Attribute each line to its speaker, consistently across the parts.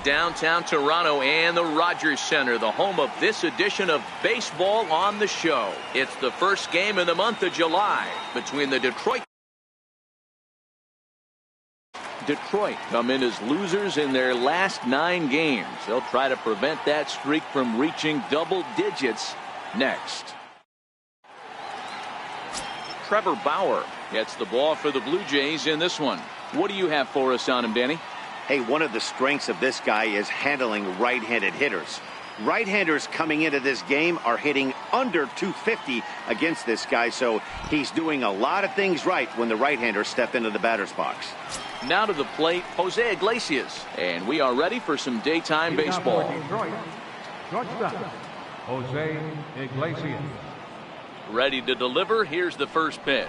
Speaker 1: Downtown Toronto and the Rogers Center, the home of this edition of Baseball on the Show. It's the first game in the month of July between the Detroit come in as losers in their last 9 games. They'll try to prevent that streak from reaching double digits next. Trevor Bauer gets the ball for the Blue Jays in this one. What do you have for us on him, Danny?
Speaker 2: Hey, one of the strengths of this guy is handling right-handed hitters. Right-handers coming into this game are hitting under 250 against this guy, so he's doing a lot of things right when the right-handers step into the batter's box.
Speaker 1: Now to the plate, Jose Iglesias, and we are ready for some daytime baseball.
Speaker 3: Jose Iglesias.
Speaker 1: Ready to deliver. Here's the first pitch.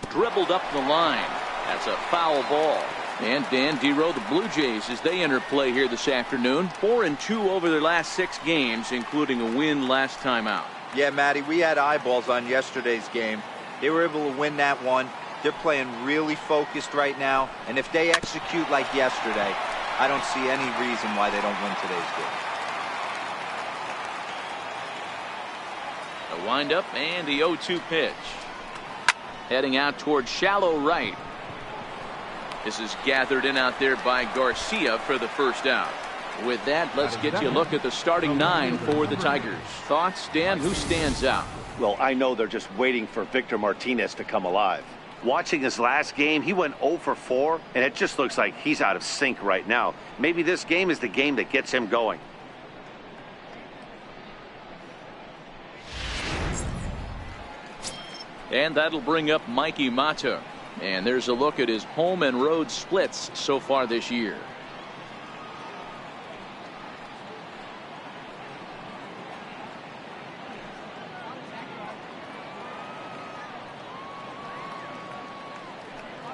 Speaker 1: Dribbled up the line. That's a foul ball. And Dan Dero, the Blue Jays, as they enter play here this afternoon, 4-2 over their last 6 games, including a win last time out.
Speaker 4: Yeah, Matty, we had eyeballs on yesterday's game. They were able to win that one. They're playing really focused right now, and if they execute like yesterday, I don't see any reason why they don't win today's game.
Speaker 1: The windup and the 0-2 pitch. Heading out towards shallow right. This is gathered in out there by Garcia for the first out. With that, let's get you a look at the starting 9 for the Tigers. Thoughts, Dan? Who stands out?
Speaker 2: Well, I know they're just waiting for Victor Martinez to come alive. Watching his last game, he went 0 for 4, and it just looks like he's out of sync right now. Maybe this game is the game that gets him going.
Speaker 1: And that'll bring up Mikey Mata. And there's a look at his home and road splits so far this year.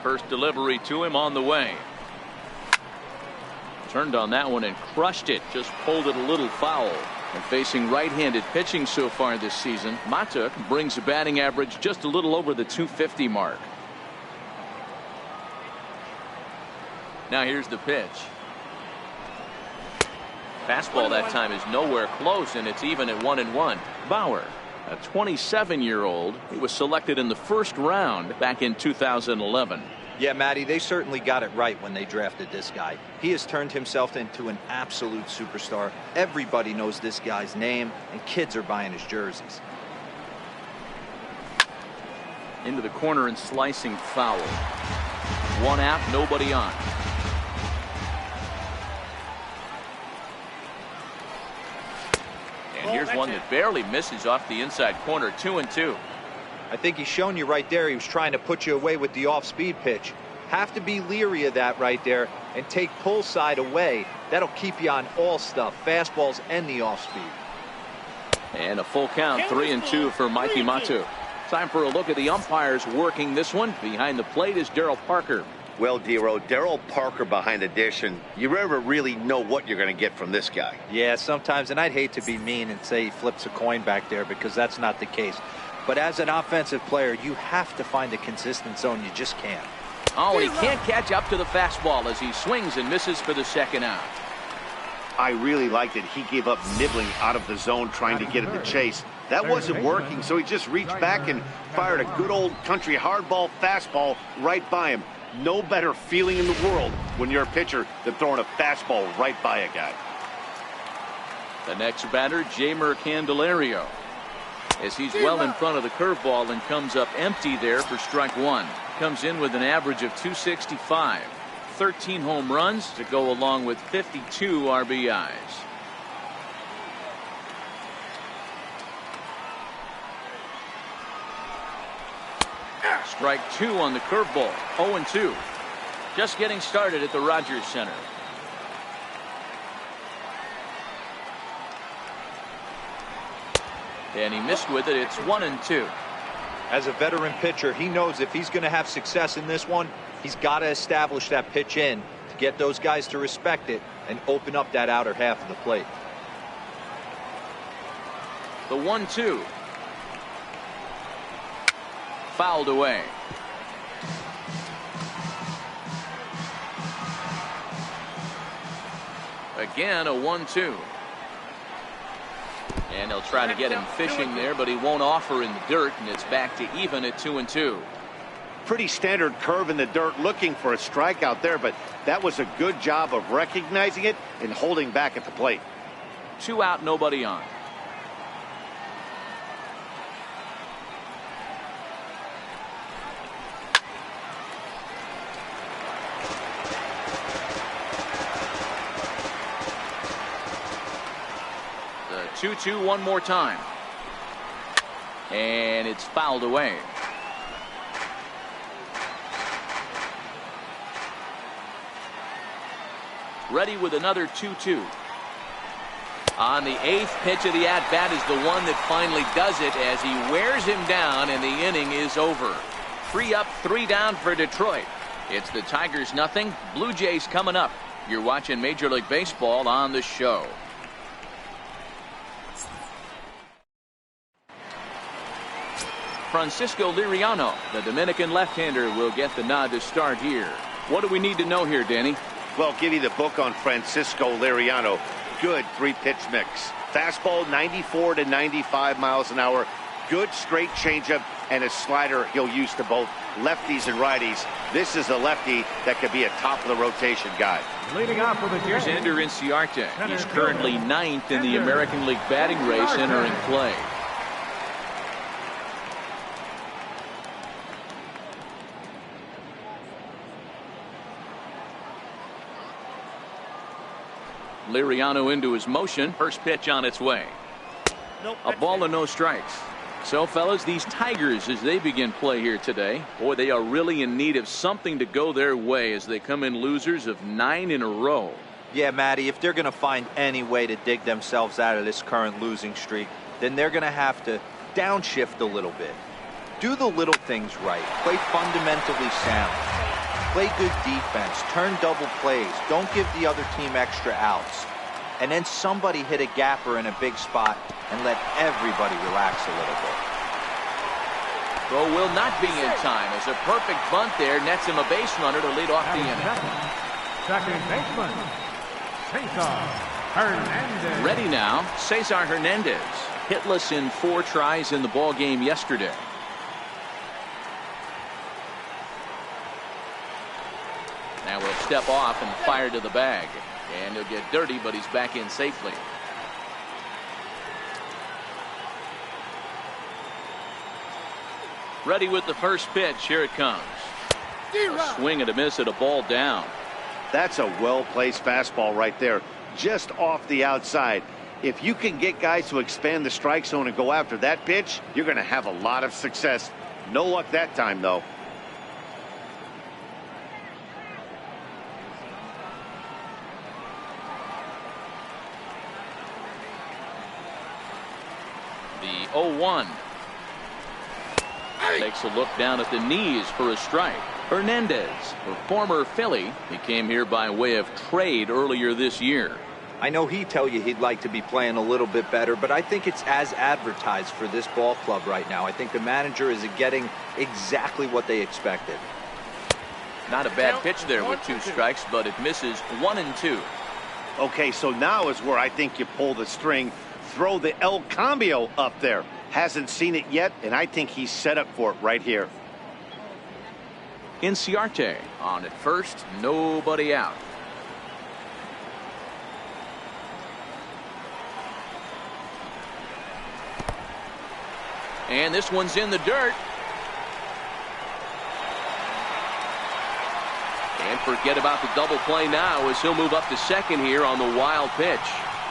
Speaker 1: First delivery to him on the way. Turned on that one and crushed it. Just pulled it a little foul. And facing right-handed pitching so far this season, Mata brings a batting average just a little over the 250 mark. Now here's the pitch. Fastball that time is nowhere close, and it's even at 1-1. Bauer, a 27-year-old, he was selected in the first round back in 2011.
Speaker 4: Yeah, Matty, they certainly got it right when they drafted this guy. He has turned himself into an absolute superstar. Everybody knows this guy's name, and kids are buying his jerseys.
Speaker 1: Into the corner and slicing foul. 1 out, nobody on. And here's one that barely misses off the inside corner. 2-2.
Speaker 4: I think he's shown you right there. He was trying to put you away with the off-speed pitch. Have to be leery of that right there and take pull side away. That'll keep you on all stuff, fastballs and the off-speed.
Speaker 1: And a full count, 3-2 for Mikey Matu. Time for a look at the umpires working this one. Behind the plate is Darryl Parker.
Speaker 2: Well, Dero, Darryl Parker behind the dish, and you never really know what you're going to get from this guy.
Speaker 4: Yeah, sometimes, and I'd hate to be mean and say he flips a coin back there because that's not the case. But as an offensive player, you have to find a consistent zone. You just can't.
Speaker 1: Oh, and he can't catch up to the fastball as he swings and misses for the second out.
Speaker 2: I really liked it. He gave up nibbling out of the zone trying to get at the chase. That wasn't working, so he just reached back and fired a good old country hardball fastball right by him. No better feeling in the world when you're a pitcher than throwing a fastball right by a guy.
Speaker 1: The next batter, Jeimer Candelario, as he's well in front of the curveball and comes up empty there for strike 1. Comes in with an average of 265. 13 home runs to go along with 52 RBIs. Strike 2 on the curveball. 0-2. Just getting started at the Rogers Center. And he missed with it. It's 1-2.
Speaker 4: As a veteran pitcher, he knows if he's going to have success in this one, he's got to establish that pitch in to get those guys to respect it and open up that outer half of the plate.
Speaker 1: The 1-2. Fouled away. again a 1-2. And they'll try to get him fishing there, but he won't offer in the dirt, and it's back to even at 2-2.
Speaker 2: Pretty standard curve in the dirt, looking for a strikeout there, but that was a good job of recognizing it and holding back at the plate.
Speaker 1: 2 out, nobody on. The 2-2 one more time. And it's fouled away. Ready with another 2-2. On the 8th pitch of the at-bat is the one that finally does it as he wears him down, and the inning is over. 3 up, 3 down for Detroit. It's the Tigers nothing, Blue Jays coming up. You're watching Major League Baseball on the show. Francisco Liriano, the Dominican left-hander, will get the nod to start here. What do we need to know here, Danny?
Speaker 2: Well, give you the book on Francisco Liriano. Good 3-pitch mix. Fastball 94 to 95 miles an hour. Good straight changeup and a slider he'll use to both lefties and righties. This is a lefty that could be a top of the rotation guy.
Speaker 3: Leading off for the
Speaker 1: Here's
Speaker 3: Jays,
Speaker 1: Ender Inciarte. He's currently 9th in the American League batting race entering play. Liriano into his motion. First pitch on its way. A ball and no strikes. So, fellas, these Tigers, as they begin play here today, boy, they are really in need of something to go their way as they come in losers of 9 in a row.
Speaker 4: Yeah, Matty, if they're going to find any way to dig themselves out of this current losing streak, then they're going to have to downshift a little bit. Do the little things right. Play fundamentally sound. Play good defense. Turn double plays. Don't give the other team extra outs. And then somebody hit a gapper in a big spot and let everybody relax a little bit.
Speaker 1: Throw will not be in time as a perfect bunt there nets him a base runner to lead off the inning.
Speaker 3: second baseman, Cesar Hernandez.
Speaker 1: Ready now, Cesar Hernandez. Hitless in 4 tries in the ball game yesterday. Now we'll step off and fire to the bag. And he'll get dirty, but he's back in safely. Ready with the first pitch. Here it comes. A swing and a miss at a ball down.
Speaker 2: That's a well-placed fastball right there, just off the outside. If you can get guys to expand the strike zone and go after that pitch, you're going to have a lot of success. No luck that time, though.
Speaker 1: The 0-1. Takes a look down at the knees for a strike. Hernandez, a former Philly, he came here by way of trade earlier this year.
Speaker 4: I know he'd tell you he'd like to be playing a little bit better, but I think it's as advertised for this ball club right now. I think the manager is getting exactly what they expected.
Speaker 1: Not a bad pitch there with 2 strikes, but it misses 1 and 2.
Speaker 2: Okay, so now is where I think you pull the string. Throw the El Cambio up there. Hasn't seen it yet, and I think he's set up for it right here.
Speaker 1: Inciarte on at first, nobody out. And this one's in the dirt. And forget about the double play now as he'll move up to second here on the wild pitch.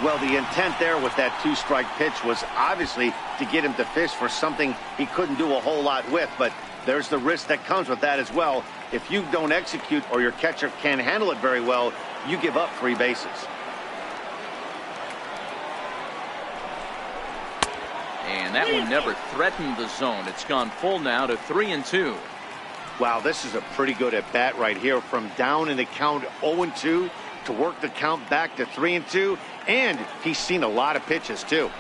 Speaker 2: Well, the intent there with that 2-strike pitch was obviously to get him to fish for something he couldn't do a whole lot with, but there's the risk that comes with that as well. If you don't execute or your catcher can't handle it very well, you give up 3 bases.
Speaker 1: And that one never threatened the zone. It's gone full now to 3-2.
Speaker 2: Wow, this is a pretty good at bat right here, from down in the count 0-2 to work the count back to 3-2, and he's seen a lot of pitches too.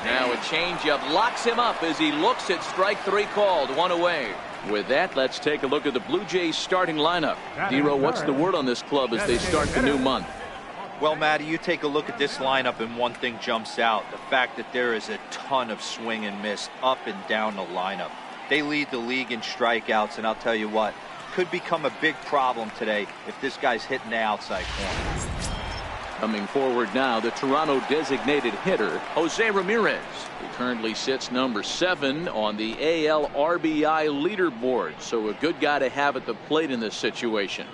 Speaker 1: Now a changeup locks him up as he looks at strike 3 called. 1 away. With that, let's take a look at the Blue Jays starting lineup. Dero, what's the word on this club as they start the new month?
Speaker 4: Well, Matty, you take a look at this lineup and one thing jumps out. The fact that there is a ton of swing and miss up and down the lineup. They lead the league in strikeouts, and I'll tell you what, could become a big problem today if this guy's hitting the outside corner.
Speaker 1: Coming forward now, the Toronto designated hitter, Jose Ramirez. He currently sits number 7 on the AL RBI leaderboard, so a good guy to have at the plate in this situation.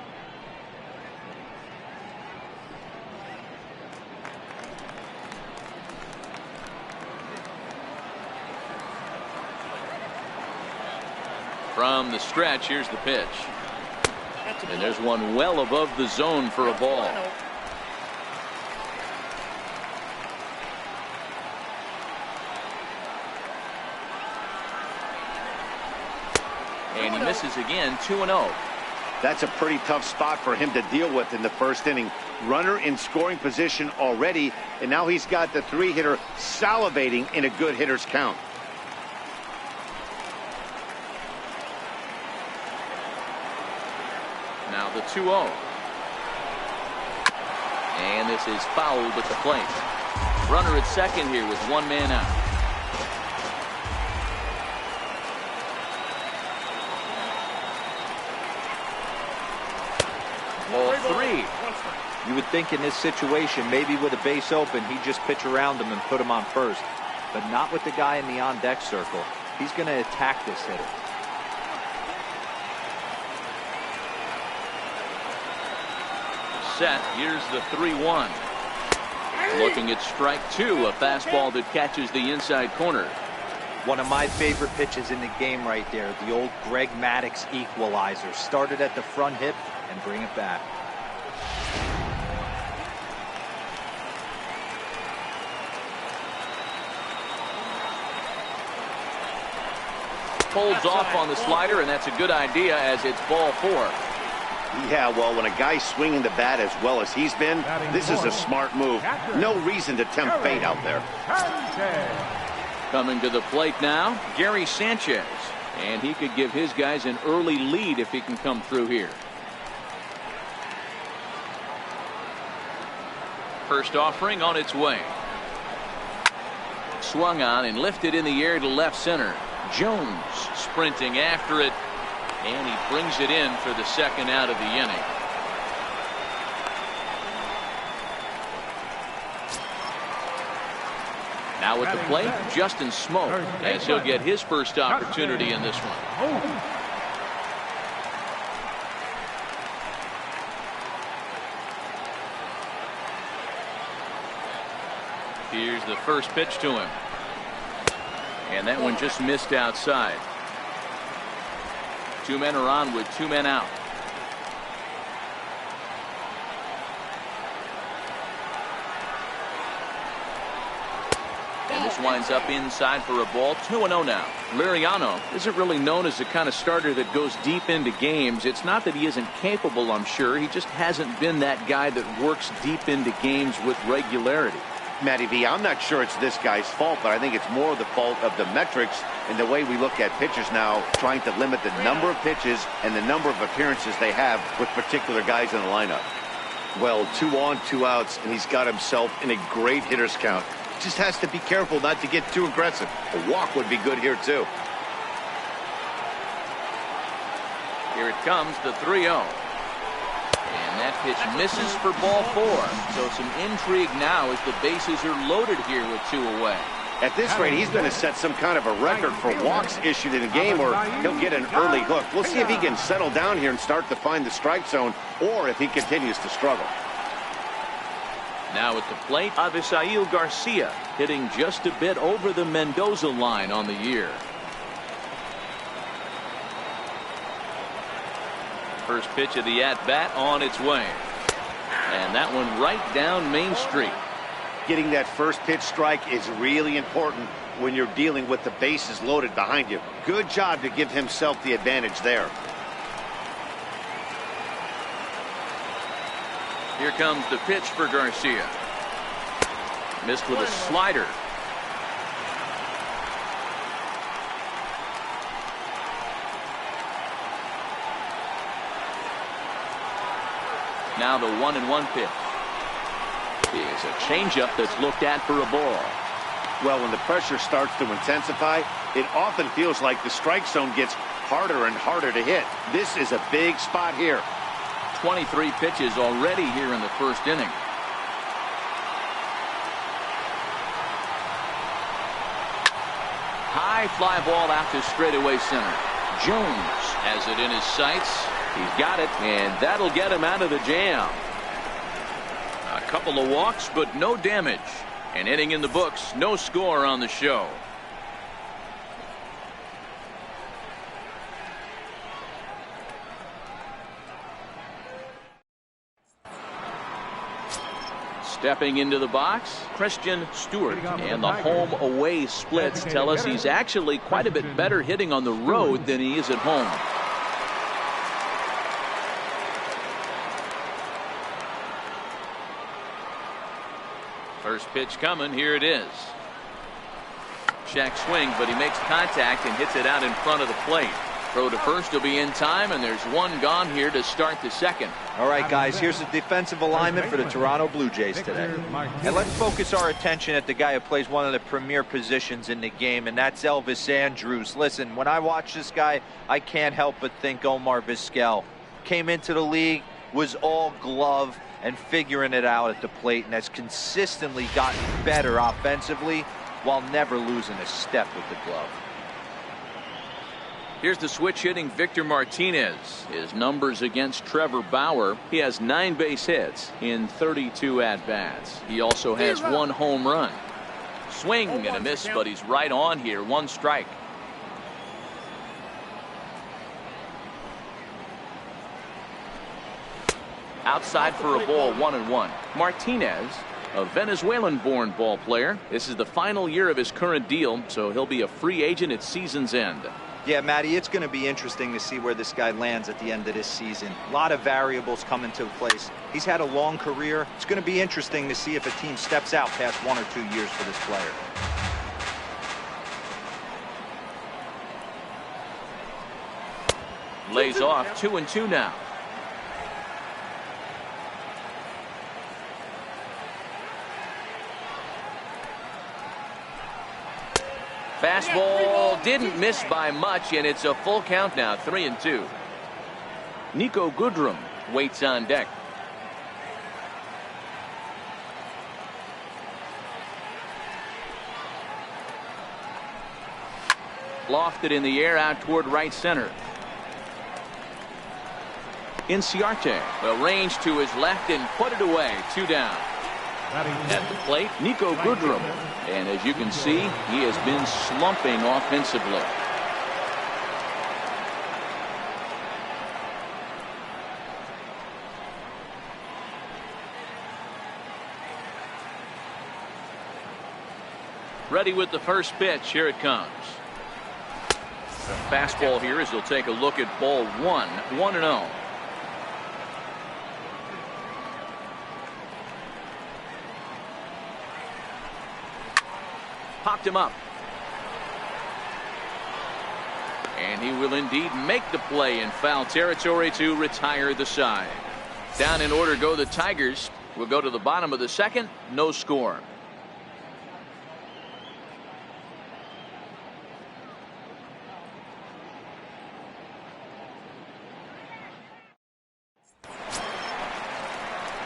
Speaker 1: From the stretch, here's the pitch. And there's one well above the zone for a ball. And he misses again, 2-0.
Speaker 2: That's a pretty tough spot for him to deal with in the first inning. Runner in scoring position already, and now he's got the 3-hitter salivating in a good hitter's count.
Speaker 1: Now the 2-0. And this is fouled at the plate. Runner at second here with 1 man out. Ball 3.
Speaker 4: You would think in this situation, maybe with a base open, he'd just pitch around him and put him on first. But not with the guy in the on-deck circle. He's going to attack this hitter.
Speaker 1: Set. Here's the 3-1. Looking at strike 2, a fastball that catches the inside corner.
Speaker 4: One of my favorite pitches in the game right there, the old Greg Maddux equalizer. Started at the front hip and bring it back.
Speaker 1: Holds off on the slider, and that's a good idea as it's ball 4.
Speaker 2: Yeah, well, when a guy's swinging the bat as well as he's been, this is a smart move. No reason to tempt fate out there.
Speaker 1: Coming to the plate now, Gary Sanchez. And he could give his guys an early lead if he can come through here. First offering on its way. Swung on and lifted in the air to left center. Jones sprinting after it. And he brings it in for the second out of the inning. Now at the plate, Justin Smoke, as he'll get his first opportunity in this one. Here's the first pitch to him. And that one just missed outside. 2 men are on with 2 men out. And this winds up inside for a ball. 2-0 now. Liriano isn't really known as the kind of starter that goes deep into games. It's not that he isn't capable, I'm sure. He just hasn't been that guy that works deep into games with regularity.
Speaker 2: Matty V, I'm not sure it's this guy's fault, but I think it's more the fault of the metrics and the way we look at pitchers now, trying to limit the number of pitches and the number of appearances they have with particular guys in the lineup. Well, 2 on, 2 outs, and he's got himself in a great hitter's count. Just has to be careful not to get too aggressive. A walk would be good here, too.
Speaker 1: Here it comes, the 3-0. And that pitch misses for ball 4. So some intrigue now as the bases are loaded here with 2 away.
Speaker 2: At this rate, he's going to set some kind of a record for walks issued in a game, or he'll get an early hook. We'll see if he can settle down here and start to find the strike zone, or if he continues to struggle.
Speaker 1: Now at the plate, Avisail Garcia hitting just a bit over the Mendoza line on the year. First pitch of the at-bat on its way. And that one right down Main Street.
Speaker 2: Getting that first pitch strike is really important when you're dealing with the bases loaded behind you. Good job to give himself the advantage there.
Speaker 1: Here comes the pitch for Garcia. Missed with a slider. Now the 1-1 pitch is a changeup that's looked at for a ball.
Speaker 2: Well, when the pressure starts to intensify, it often feels like the strike zone gets harder and harder to hit. This is a big spot here.
Speaker 1: 23 pitches already here in the first inning. High fly ball out to straightaway center. Jones has it in his sights. He's got it, and that'll get him out of the jam. A couple of walks, but no damage. An inning in the books, no score on the show. Stepping into the box, Christian Stewart, and the home-away splits tell us he's actually quite a bit better hitting on the road than he is at home. First pitch coming, here it is. Check swing, but he makes contact and hits it out in front of the plate. Throw to first will be in time, and there's one gone here to start the second.
Speaker 4: All right, guys, here's the defensive alignment for the Toronto Blue Jays today. And let's focus our attention at the guy who plays one of the premier positions in the game, and that's Elvis Andrus. Listen, when I watch this guy, I can't help but think Omar Vizquel. Came into the league, was all glove and figuring it out at the plate, and has consistently gotten better offensively while never losing a step with the glove.
Speaker 1: Here's the switch hitting Victor Martinez. His numbers against Trevor Bauer. He has 9 base hits in 32 at-bats. He also has 1 home run. Swing and a miss, but he's right on here. 1 strike. Outside for a ball, 1-1. Martinez, a Venezuelan-born ball player. This is the final year of his current deal, so he'll be a free agent at season's end.
Speaker 4: Yeah, Matty, it's going to be interesting to see where this guy lands at the end of this season. A lot of variables come into place. He's had a long career. It's going to be interesting to see if a team steps out past 1 or 2 years for this player.
Speaker 1: Lays off 2-2 now. Fastball didn't miss by much, and it's a full count now, 3-2. Nico Goodrum waits on deck. Lofted in the air out toward right center. Inciarte will range to his left and put it away. 2 down. At the plate, Nico Goodrum. And as you can see, he has been slumping offensively. Ready with the first pitch. Here it comes. The fastball here as he'll take a look at ball 1. 1-0. Popped him up. And he will indeed make the play in foul territory to retire the side. Down in order go the Tigers. We'll go to the bottom of the second. No score.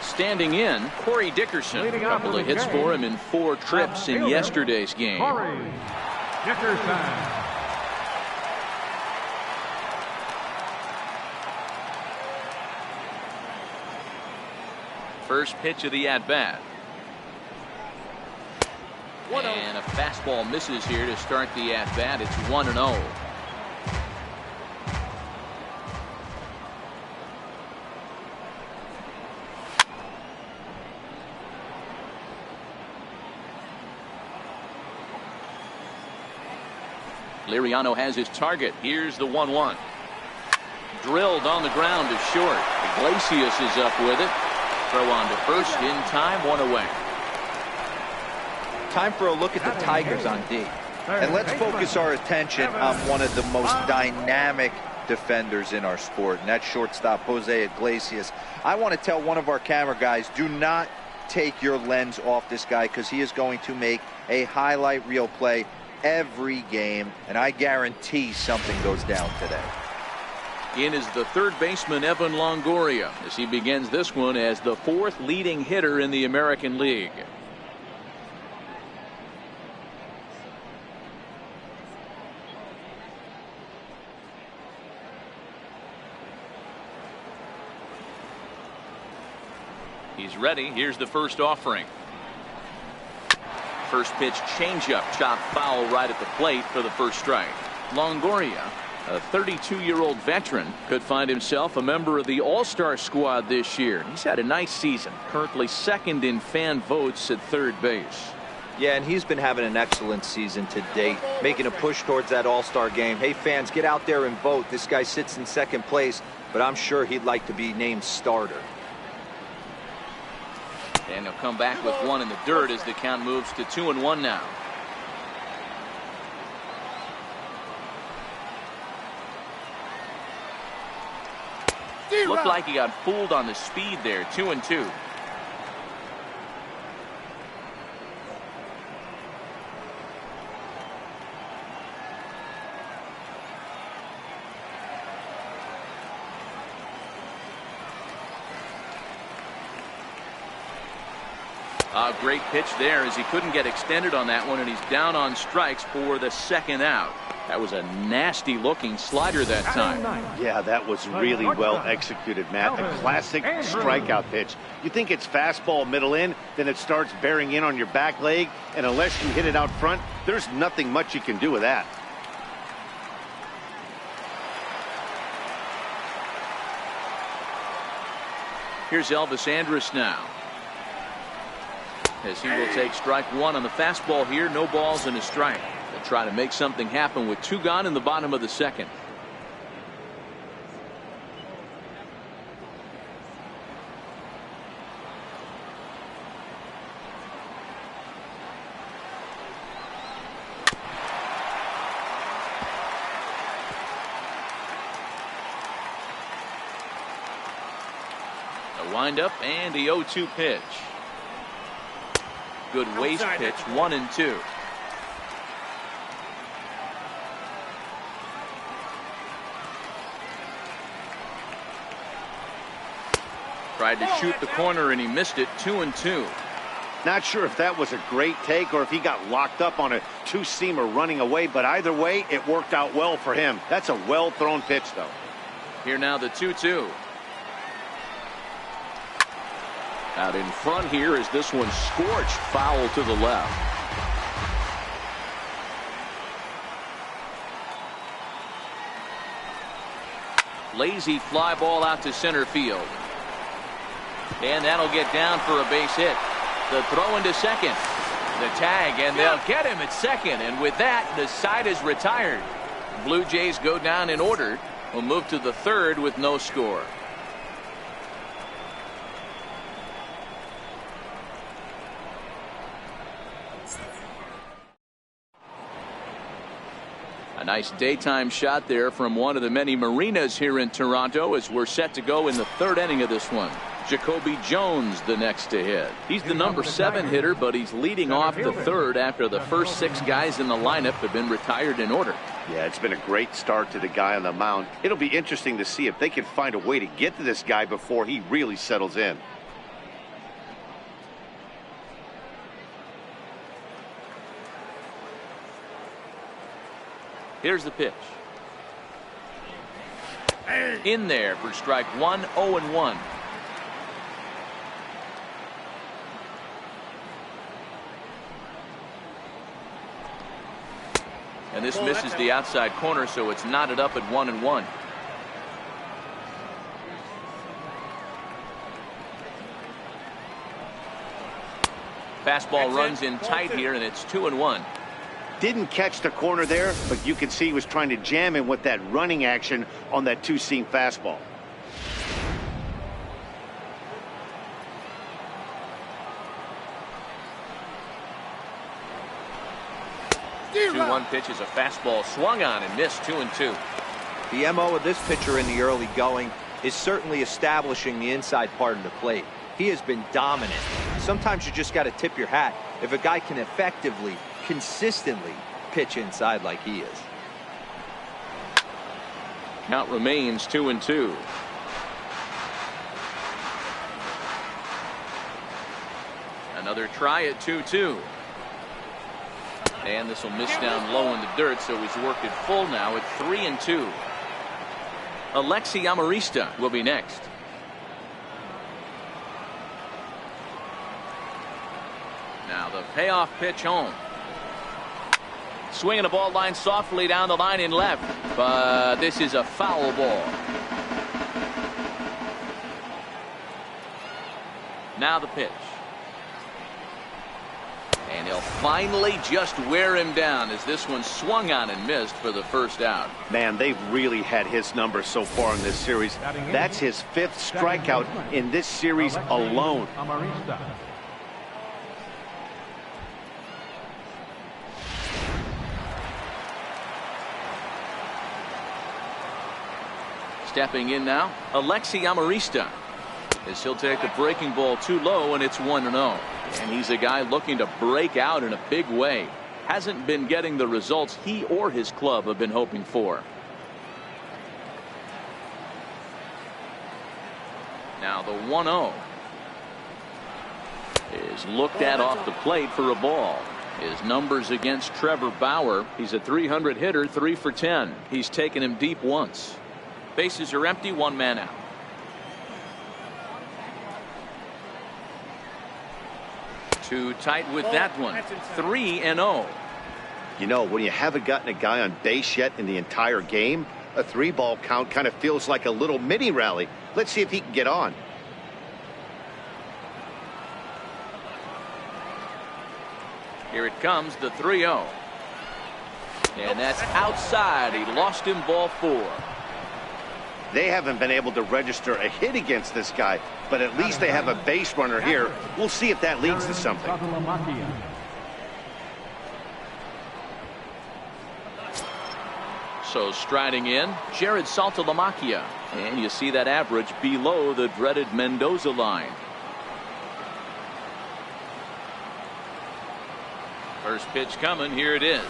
Speaker 1: Standing in, Corey Dickerson. A couple of hits for him in 4 trips in yesterday's game.
Speaker 3: Corey Dickerson.
Speaker 1: First pitch of the at-bat. And a fastball misses here to start the at-bat. It's 1-0. Liriano has his target. Here's the 1-1. Drilled on the ground to short. Iglesias is up with it. Throw on to first in time. 1 away.
Speaker 4: Time for a look at the Tigers on D. And let's focus our attention on one of the most dynamic defenders in our sport, and that's shortstop Jose Iglesias. I want to tell one of our camera guys, do not take your lens off this guy, because he is going to make a highlight reel play every game, and I guarantee something goes down today.
Speaker 1: In is the third baseman Evan Longoria as he begins this one as the fourth leading hitter in the American League. He's ready. Here's the first offering. First pitch changeup, chopped foul right at the plate for the first strike. Longoria, a 32-year-old veteran, could find himself a member of the All-Star squad this year. He's had a nice season, currently second in fan votes at third base.
Speaker 4: Yeah, and he's been having an excellent season to date, making a push towards that All-Star game. Hey, fans, get out there and vote. This guy sits in second place, but I'm sure he'd like to be named starter.
Speaker 1: And he'll come back with one in the dirt as the count moves to 2-1 now. Looked like he got fooled on the speed there. 2-2. A great pitch there as he couldn't get extended on that one, and he's down on strikes for the second out. That was a nasty looking slider that time.
Speaker 2: Yeah, that was really well executed, Matt. A classic strikeout pitch. You think it's fastball middle in, then it starts bearing in on your back leg, and unless you hit it out front, there's nothing much you can do with that.
Speaker 1: Here's Elvis Andrus now, as he will take strike one on the fastball here. No balls and a strike. They'll try to make something happen with two gone in the bottom of the second. A windup and the 0-2 pitch. Good waist pitch, 1-2. Tried to shoot the corner and he missed it. 2-2.
Speaker 2: Not sure if that was a great take or if he got locked up on a two-seamer running away, but either way, it worked out well for him. That's a well-thrown pitch, though.
Speaker 1: Here now the 2-2. Out in front here is this one scorched foul to the left. Lazy fly ball out to center field. And that'll get down for a base hit. The throw into second. The tag, and they'll get him at second. And with that, the side is retired. Blue Jays go down in order. Will move to the third with no score. A nice daytime shot there from one of the many marinas here in Toronto as we're set to go in the third inning of this one. Jacoby Jones the next to hit. He's the number 7 hitter, but he's leading off the third after the first 6 guys in the lineup have been retired in order.
Speaker 2: Yeah, it's been a great start to the guy on the mound. It'll be interesting to see if they can find a way to get to this guy before he really settles in.
Speaker 1: Here's the pitch. In there for strike one. 0-1. And this misses the outside corner, so it's knotted up at 1-1. Fastball runs in tight here, and it's 2-1.
Speaker 2: Didn't catch the corner there, but you can see he was trying to jam him with that running action on that two-seam fastball.
Speaker 1: 0-1 pitch is a fastball swung on and missed. 2-2.
Speaker 4: The MO of this pitcher in the early going is certainly establishing the inside part of the plate. He has been dominant. Sometimes you just got to tip your hat if a guy can effectively, consistently pitch inside like he is.
Speaker 1: Count remains 2-2. Another try at 2-2. And this will miss down low in the dirt, so he's worked it full now at 3-2. Alexi Amarista will be next. Now the payoff pitch home. Swinging the ball line softly down the line in left, but this is a foul ball. Now the pitch. And he'll finally just wear him down as this one swung on and missed for the first out.
Speaker 2: Man, they've really had his number so far in this series. That's his 5th strikeout in this series alone.
Speaker 1: Stepping in now, Alexi Amarista, as he'll take the breaking ball too low, and it's 1-0. And he's a guy looking to break out in a big way. Hasn't been getting the results he or his club have been hoping for. Now the 1-0 is looked at off the plate for a ball. His numbers against Trevor Bauer, he's a .300 hitter, 3 for 10. He's taken him deep once. Bases are empty, 1 man out. Too tight with that one. 3-0.
Speaker 2: You know, when you haven't gotten a guy on base yet in the entire game, a 3-ball count kind of feels like a little mini rally. Let's see if he can get on.
Speaker 1: Here it comes, the 3-0. And that's outside. He lost him, ball 4.
Speaker 2: They haven't been able to register a hit against this guy, but at least they have a base runner here. We'll see if that leads to something.
Speaker 1: So striding in, Jared Saltalamacchia. And you see that average below the dreaded Mendoza line. First pitch coming, here it is.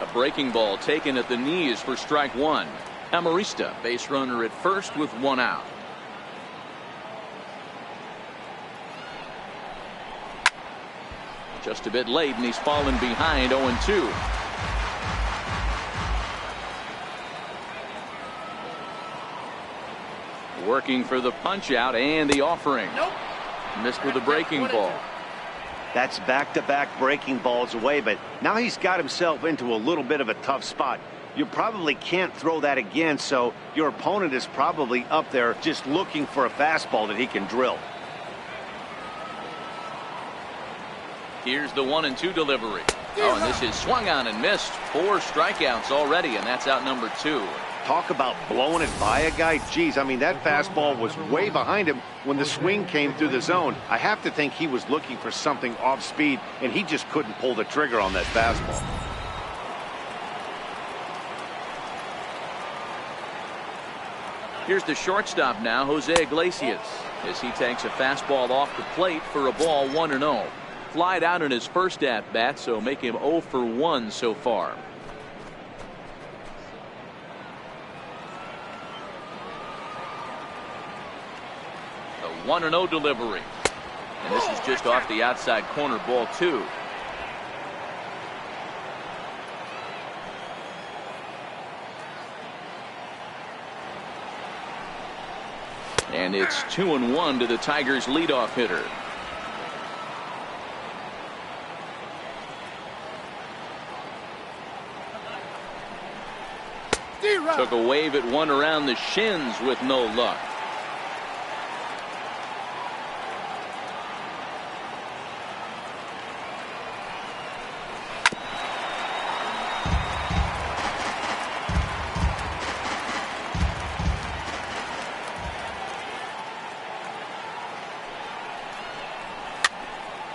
Speaker 1: A breaking ball taken at the knees for strike 1. Amarista, base runner at first with 1 out. Just a bit late, and he's fallen behind 0-2. Working for the punch out and the offering. Missed with a breaking ball.
Speaker 2: That's back-to-back breaking balls away, but now he's got himself into a little bit of a tough spot. You probably can't throw that again, so your opponent is probably up there just looking for a fastball that he can drill.
Speaker 1: Here's the 1-2 delivery. Oh, and this is swung on and missed. 4 strikeouts already, and that's out number 2.
Speaker 2: Talk about blowing it by a guy. Geez, I mean, that fastball was way behind him when the swing came through the zone. I have to think he was looking for something off speed, and he just couldn't pull the trigger on that fastball.
Speaker 1: Here's the shortstop now, Jose Iglesias, as he takes a fastball off the plate for a ball, 1-0. Flied out in his first at-bat, so make him 0 for 1 so far. The 1-0 delivery. And this is just off the outside corner, ball 2. And it's 2-1 to the Tigers' leadoff hitter. Took a wave at one around the shins with no luck.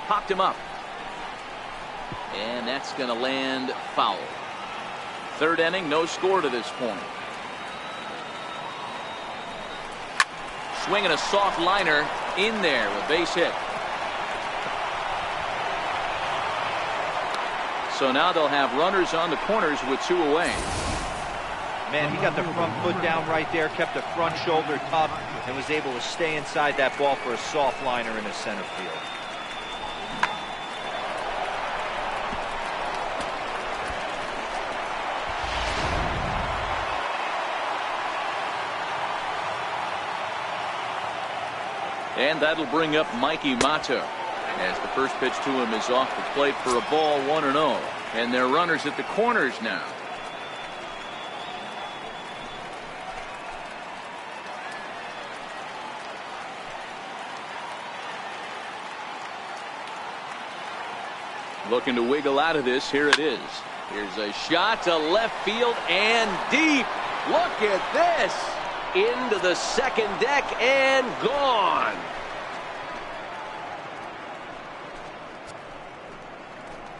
Speaker 1: Popped him up. And that's going to land foul. Third inning, no score to this point. Swinging a soft liner in there, a base hit. So now they'll have runners on the corners with 2 away.
Speaker 4: Man, he got the front foot down right there, kept the front shoulder up, and was able to stay inside that ball for a soft liner in the center field.
Speaker 1: And that'll bring up Mikey Mato, as the first pitch to him is off the plate for a ball, 1-0. And they're runners at the corners now. Looking to wiggle out of this. Here it is. Here's a shot to left field and deep. Look at this. Into the second deck and gone.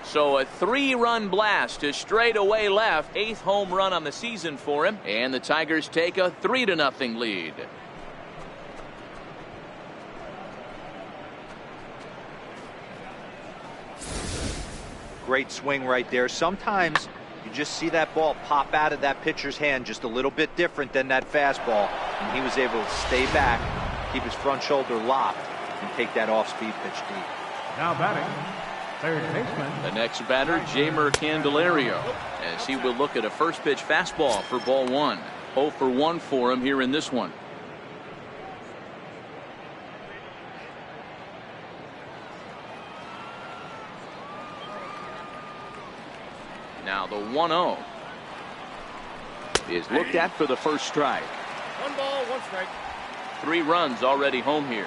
Speaker 1: So a 3-run blast to straightaway left. 8th home run on the season for him. And the Tigers take a 3-0 lead.
Speaker 4: Great swing right there. Sometimes you just see that ball pop out of that pitcher's hand just a little bit different than that fastball. And he was able to stay back, keep his front shoulder locked, and take that off-speed pitch deep.
Speaker 3: Now batting, third baseman.
Speaker 1: The next batter, Jeimer Candelario, as he will look at a first pitch fastball for ball 1. 0 for 1 for him here in this one. Now the 1-0 is looked at for the first strike.
Speaker 5: 1 ball, 1 strike.
Speaker 1: 3 runs already home here.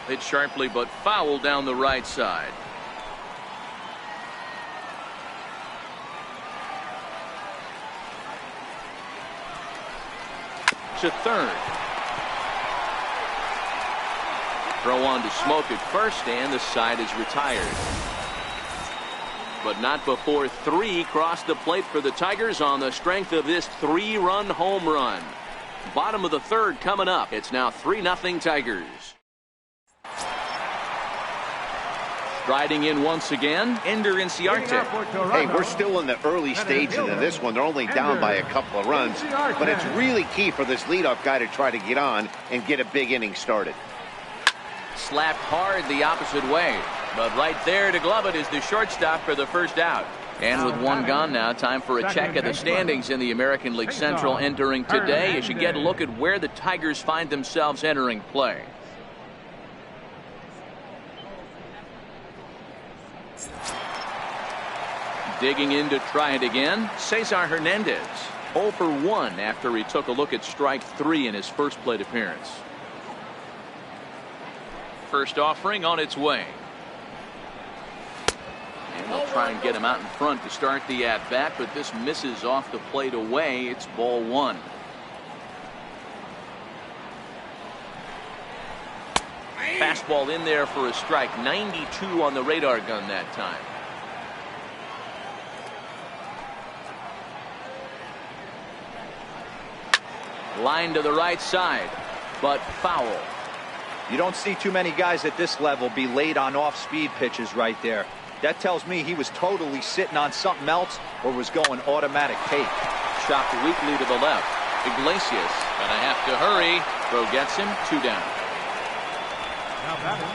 Speaker 1: Hit sharply but foul down the right side. To third. Throw on to Smoke at first, and the side is retired. But not before 3 cross the plate for the Tigers on the strength of this 3-run home run. Bottom of the third coming up. It's now 3-0 Tigers. Striding in once again, Ender Inciarte.
Speaker 2: Hey, we're still in the early stages of this one. They're only down by a couple of runs, but it's really key for this leadoff guy to try to get on and get a big inning started.
Speaker 1: Slapped hard the opposite way, but right there to glove it is the shortstop for the first out. And with 1 gone now, time for a check of the standings in the American League Central entering today as you get a look at where the Tigers find themselves entering play. Digging in to try it again, Cesar Hernandez. 0 for 1 after he took a look at strike 3 in his first plate appearance. First offering on its way. And they'll try and get him out in front to start the at-bat, but this misses off the plate away. It's ball 1. Fastball in there for a strike. 92 on the radar gun that time. Line to the right side, but foul.
Speaker 4: You don't see too many guys at this level be late on off-speed pitches right there. That tells me he was totally sitting on something else or was going automatic take.
Speaker 1: Chopped weakly to the left. Iglesias gonna have to hurry. Throw gets him. 2 down.
Speaker 3: Now batting,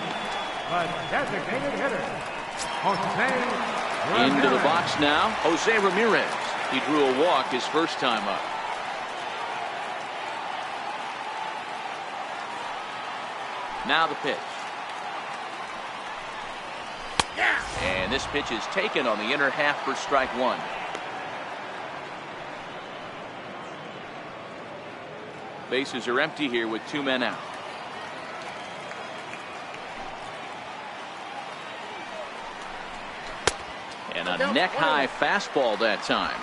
Speaker 3: the designated hitter, Jose
Speaker 1: Into the
Speaker 3: Ramirez.
Speaker 1: box now, Jose Ramirez. He drew a walk his first time up. Now the pitch. And this pitch is taken on the inner half for strike 1. Bases are empty here with 2 men out. And a neck-high fastball that time.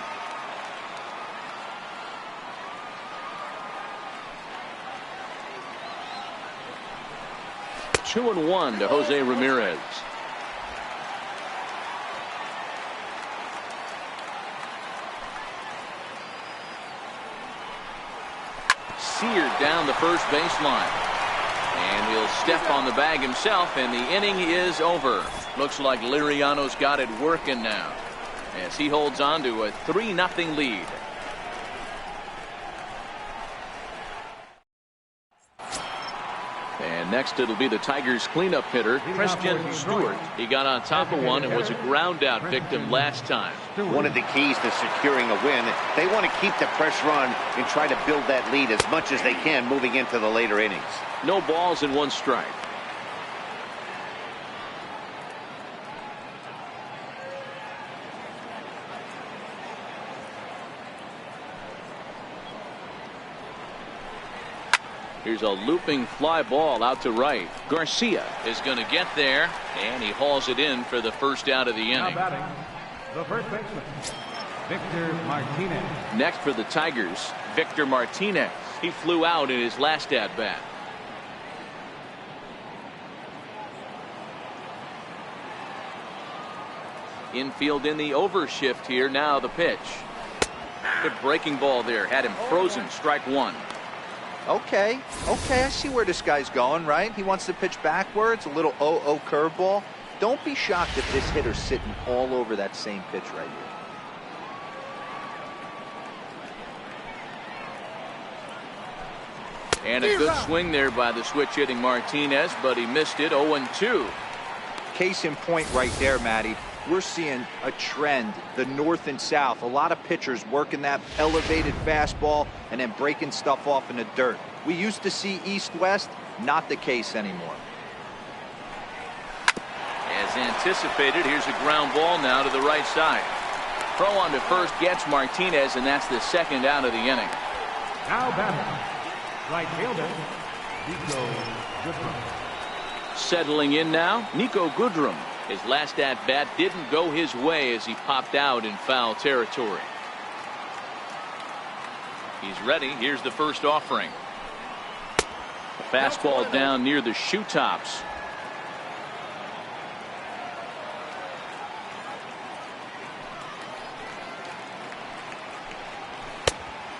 Speaker 1: 2-1 to Jose Ramirez. Seared down the first baseline. And he'll step on the bag himself, and the inning is over. Looks like Liriano's got it working now as he holds on to a 3-0 lead. And next it'll be the Tigers cleanup hitter, Christian Stewart. He got on top of one and was a ground out victim last time.
Speaker 2: One of the keys to securing a win, they want to keep the pressure on and try to build that lead as much as they can moving into the later innings.
Speaker 1: No balls and 1 strike. Here's a looping fly ball out to right. Garcia is going to get there, and he hauls it in for the first out of the
Speaker 3: Now
Speaker 1: inning.
Speaker 3: batting, the first baseman, Victor Martinez.
Speaker 1: Next for the Tigers, Victor Martinez. He flew out in his last at bat. Infield in the overshift here. Now the pitch. Good breaking ball there. Had him frozen. Strike 1.
Speaker 4: Okay, I see where this guy's going, right? He wants to pitch backwards, a little 0-0 curveball. Don't be shocked if this hitter's sitting all over that same pitch right here.
Speaker 1: And a good swing there by the switch hitting Martinez, but he missed it. 0-2.
Speaker 4: Case in point right there, Matty. We're seeing a trend, the north and south. A lot of pitchers working that elevated fastball and then breaking stuff off in the dirt. We used to see east-west, not the case anymore.
Speaker 1: As anticipated, here's a ground ball now to the right side. Throw on to first gets Martinez, and that's the second out of the inning.
Speaker 3: Now batting, right fielder, Nico Goodrum.
Speaker 1: Settling in now, Nico Goodrum. His last at-bat didn't go his way as he popped out in foul territory. He's ready. Here's the first offering. A fastball down near the shoe tops.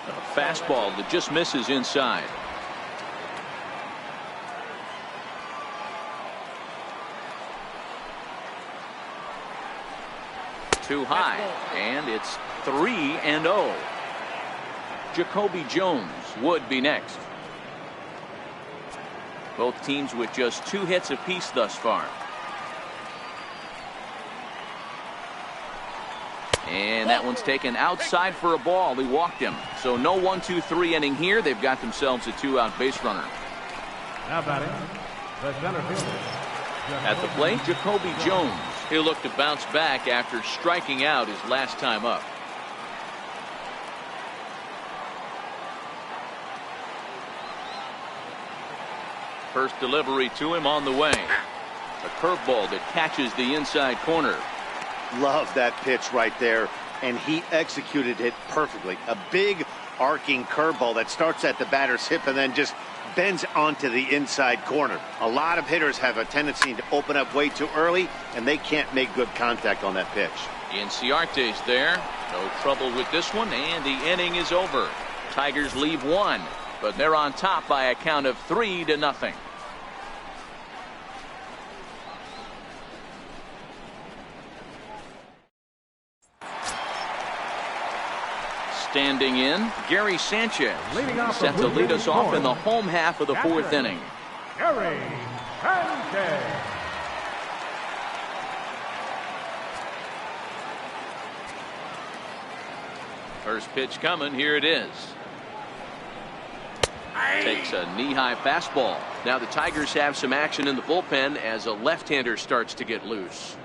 Speaker 1: A fastball that just misses inside. Too high, and it's 3-0. Jacoby Jones would be next. Both teams with just 2 hits apiece thus far. And that one's taken outside for a ball. He walked him. So no 1-2-3 inning here. They've got themselves a 2-out base runner.
Speaker 3: Now batting, the center fielder.
Speaker 1: At the plate, Jacoby Jones. He'll look to bounce back after striking out his last time up. First delivery to him on the way. A curveball that catches the inside corner.
Speaker 2: Love that pitch right there, and he executed it perfectly. A big arcing curveball that starts at the batter's hip and then just bends onto the inside corner. A lot of hitters have a tendency to open up way too early, and they can't make good contact on that pitch.
Speaker 1: Inciarte's there. No trouble with this one, and the inning is over. Tigers leave 1, but they're on top by a count of 3-0. Standing in, Gary Sanchez set to lead us off in the home half of the 4th inning.
Speaker 3: Gary Sanchez.
Speaker 1: First pitch coming. Here it is. Takes a knee-high fastball. Now the Tigers have some action in the bullpen as a left-hander starts to get loose.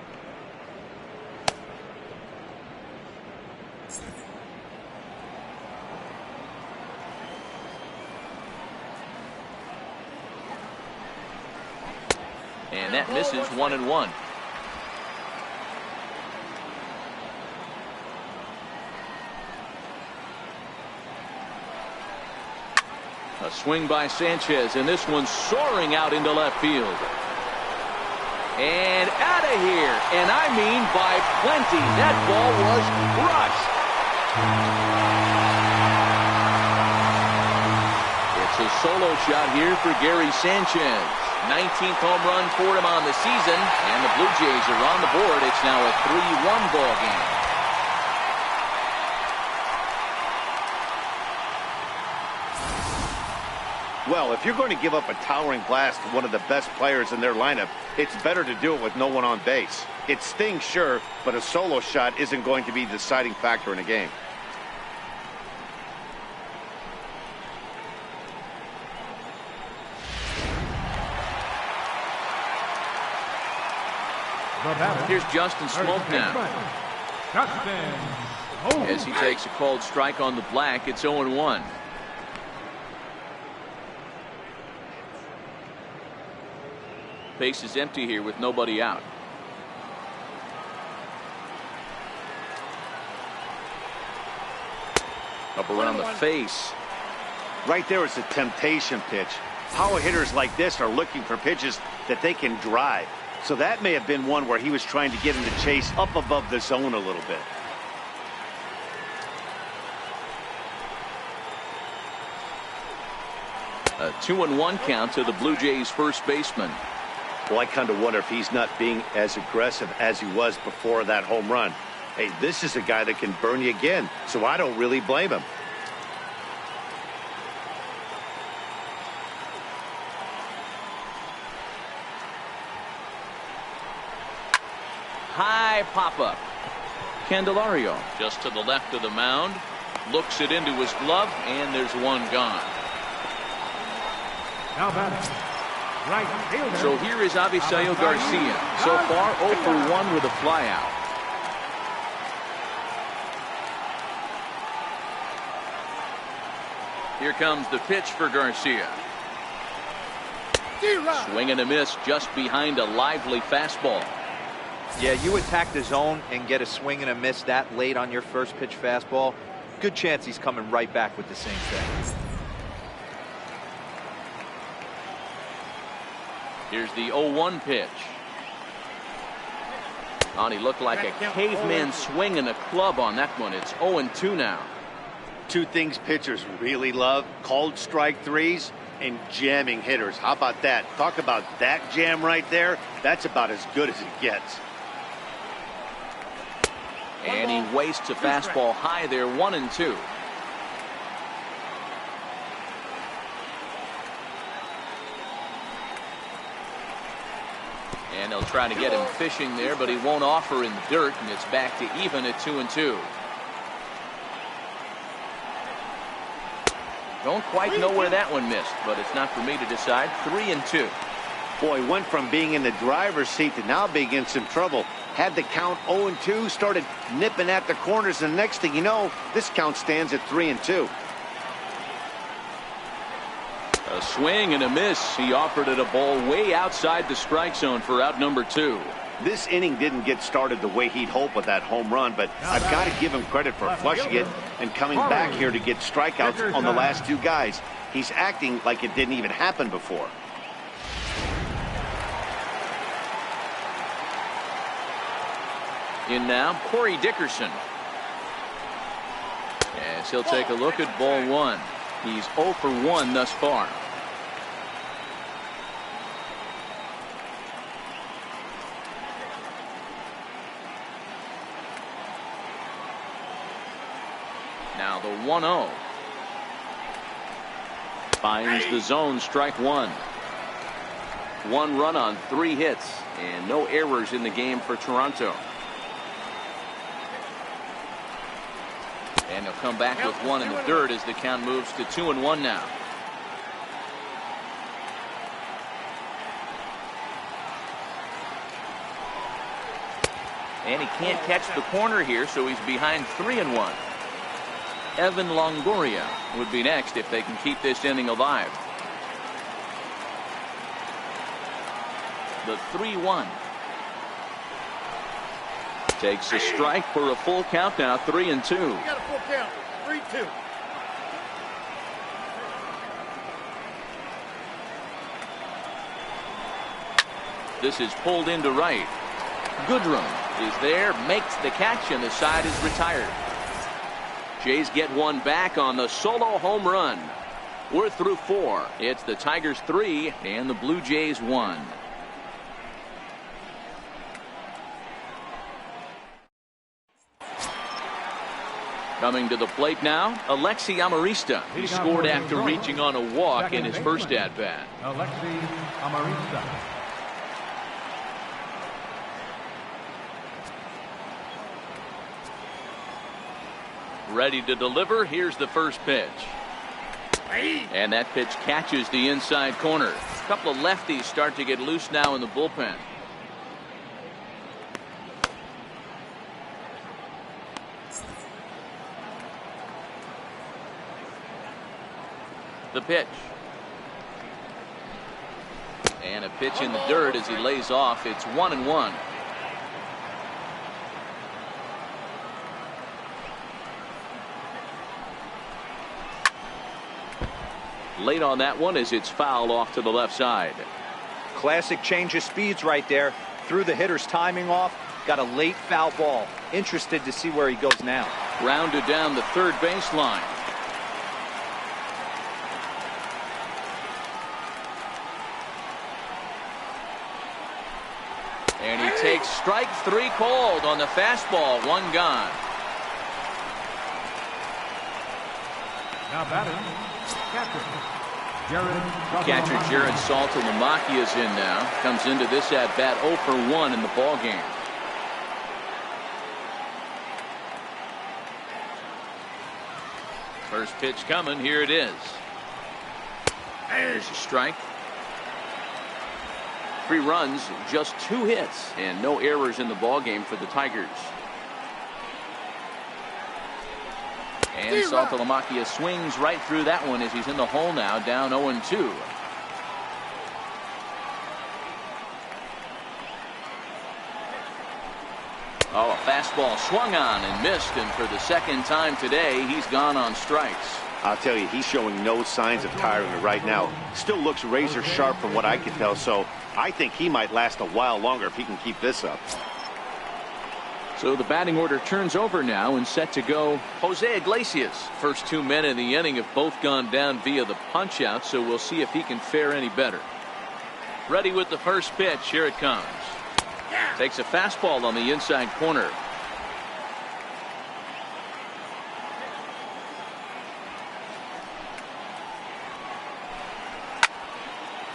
Speaker 1: And that misses 1-1. A swing by Sanchez, and this one's soaring out into left field. And out of here. And I mean by plenty. That ball was crushed. It's a solo shot here for Gary Sanchez. 19th home run for him on the season. And the Blue Jays are on the board. It's now a 3-1 ball game.
Speaker 2: Well, if you're going to give up a towering blast to one of the best players in their lineup, it's better to do it with no one on base. It stings, sure, but a solo shot isn't going to be the deciding factor in a game.
Speaker 1: Here's Justin Smoke now. As he takes a called strike on the black, it's 0-1. Base is empty here with nobody out. Up around the face.
Speaker 2: Right there is a temptation pitch. Power hitters like this are looking for pitches that they can drive. So that may have been one where he was trying to get him to chase up above the zone a little bit.
Speaker 1: A 2-1 count to the Blue Jays first baseman.
Speaker 2: Well, I kind of wonder if he's not being as aggressive as he was before that home run. Hey, this is a guy that can burn you again, so I don't really blame him.
Speaker 1: High pop-up. Candelario just to the left of the mound. Looks it into his glove, and there's one gone.
Speaker 3: Now batting. Right fielder.
Speaker 1: So here is Avisail Garcia. So far 0 for 1 with a flyout. Here comes the pitch for Garcia. Swing and a miss just behind a lively fastball.
Speaker 4: Yeah, you attack the zone and get a swing and a miss that late on your first pitch fastball. Good chance he's coming right back with the same thing.
Speaker 1: Here's the 0-1 pitch. Oh, he looked like a caveman swinging a club on that one. It's 0-2 now.
Speaker 2: Two things pitchers really love: called strike threes and jamming hitters. How about that? Talk about that jam right there. That's about as good as it gets.
Speaker 1: And he wastes a fastball high there, 1-2. And they'll try to get him fishing there, but he won't offer in the dirt, and it's back to even at 2-2. Don't quite know where that one missed, but it's not for me to decide. 3-2.
Speaker 2: Boy, went from being in the driver's seat to now being in some trouble. Had the count 0-2, started nipping at the corners, and the next thing you know, this count stands at 3-2.
Speaker 1: A swing and a miss. He offered it a ball way outside the strike zone for out number 2.
Speaker 2: This inning didn't get started the way he'd hoped with that home run, but I've got to give him credit for flushing it and coming back here to get strikeouts on the last two guys. He's acting like it didn't even happen before.
Speaker 1: In now, Corey Dickerson. As he'll take a look at ball 1. He's 0 for 1 thus far. Now the 1-0. Finds the zone, strike 1. 1 run on 3 hits and no errors in the game for Toronto. And he'll come back with 1 in the dirt as the count moves to 2-1 now. And he can't catch the corner here, so he's behind 3-1. Evan Longoria would be next if they can keep this inning alive. The 3-1. Takes a strike for a full count now, 3-2.
Speaker 5: You got a full count, 3-2.
Speaker 1: This is pulled into right. Goodrum is there, makes the catch, and the side is retired. Jays get one back on the solo home run. We're through 4. It's the Tigers 3 and the Blue Jays 1. Coming to the plate now, Alexi Amarista. He scored after reaching on a walk in his first at-bat.
Speaker 3: Alexi Amarista.
Speaker 1: Ready to deliver. Here's the first pitch. And that pitch catches the inside corner. A couple of lefties start to get loose now in the bullpen. The pitch. And a pitch in the dirt as he lays off. It's 1-1. Late on that one as it's fouled off to the left side.
Speaker 4: Classic change of speeds right there. Threw the hitter's timing off. Got a late foul ball. Interested to see where he goes now.
Speaker 1: Rounded down the third baseline. And he takes strike 3 called on the fastball. 1 gone.
Speaker 3: Now batting,
Speaker 1: Catcher Jared Saltalamacchia is in now. Comes into this at bat 0 for 1 in the ball game. First pitch coming. Here it is. There's a strike. 3 runs, just 2 hits, and no errors in the ball game for the Tigers. And Saltalamacchia swings right through that one as he's in the hole now, down 0-2. Oh, a fastball swung on and missed, and for the second time today, he's gone on strikes.
Speaker 2: I'll tell you, he's showing no signs of tiring right now. Still looks razor sharp from what I can tell, so I think he might last a while longer if he can keep this up.
Speaker 1: So the batting order turns over now and set to go Jose Iglesias. First 2 men in the inning have both gone down via the punch out, so we'll see if he can fare any better. Ready with the first pitch. Here it comes. Takes a fastball on the inside corner.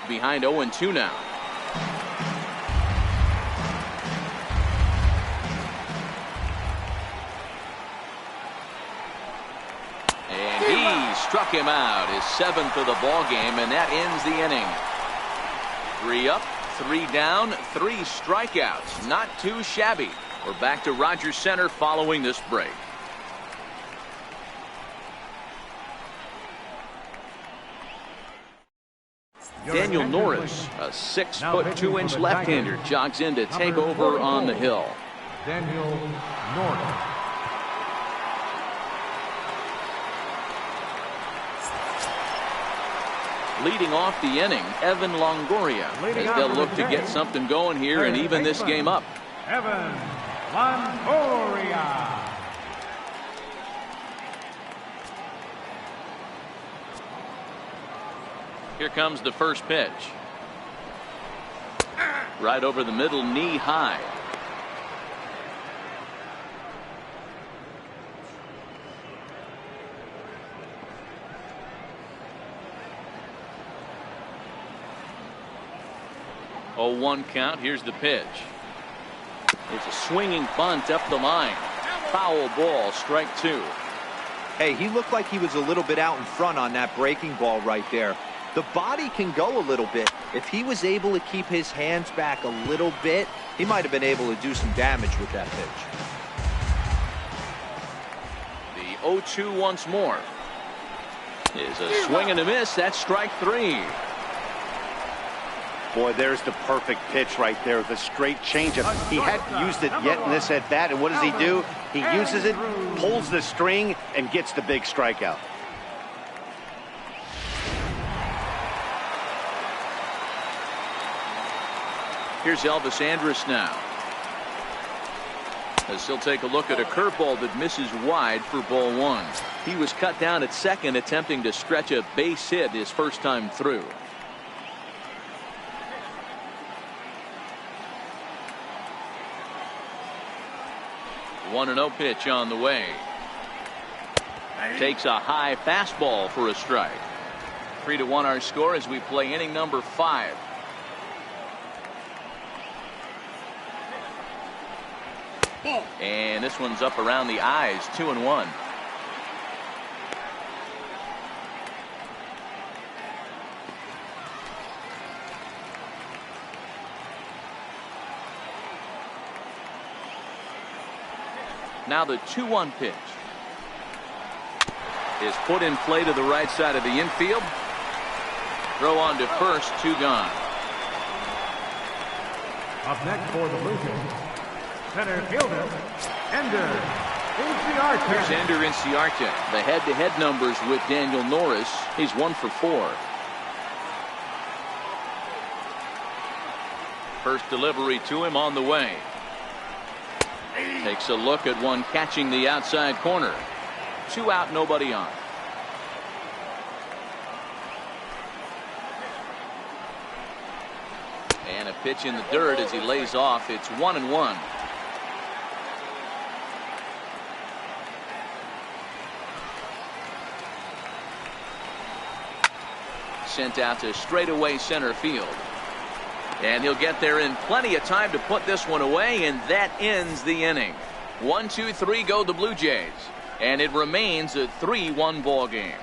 Speaker 1: Behind 0-2 now. And he struck him out, his 7th of the ball game, and that ends the inning. 3 up, 3 down, 3 strikeouts. Not too shabby. We're back to Rogers Center following this break. Daniel Norris, a 6'2" left-hander, jogs in to take over on the hill.
Speaker 3: Daniel Norris.
Speaker 1: Leading off the inning, Evan Longoria, as they'll look to get something going here and even this game up.
Speaker 3: Evan Longoria.
Speaker 1: Here comes the first pitch. Right over the middle, knee high. Oh, 1 count. Here's the pitch. It's a swinging bunt up the line. Foul ball, strike 2.
Speaker 4: Hey, he looked like he was a little bit out in front on that breaking ball right there. The body can go a little bit. If he was able to keep his hands back a little bit, he might have been able to do some damage with that pitch.
Speaker 1: The 0-2 once more. Is a swing and a miss. That's strike 3.
Speaker 2: Boy, there's the perfect pitch right there. The straight changeup. He hadn't used it yet in this at bat, and what does he do? He uses it, pulls the string, and gets the big strikeout.
Speaker 1: Here's Elvis Andrus now, as he'll take a look at a curveball that misses wide for ball one. He was cut down at second, attempting to stretch a base hit his first time through. 1-0 pitch on the way. Takes a high fastball for a strike. 3-1 our score as we play inning number 5. And this one's up around the eyes. 2-1. Now the 2-1 pitch is put in play to the right side of the infield. Throw on to first, 2 gone.
Speaker 3: Up next for the Blue Jays, center fielder, Ender Inciarte.
Speaker 1: Here's Ender Inciarte. The head-to-head numbers with Daniel Norris. He's 1 for 4. First delivery to him on the way. Takes a look at one catching the outside corner. 2 out, nobody on. And a pitch in the dirt as he lays off. It's 1-1. Sent out to straightaway center field. And he'll get there in plenty of time to put this one away, and that ends the inning. 1, 2, 3 go the Blue Jays, and it remains a 3-1 ball game.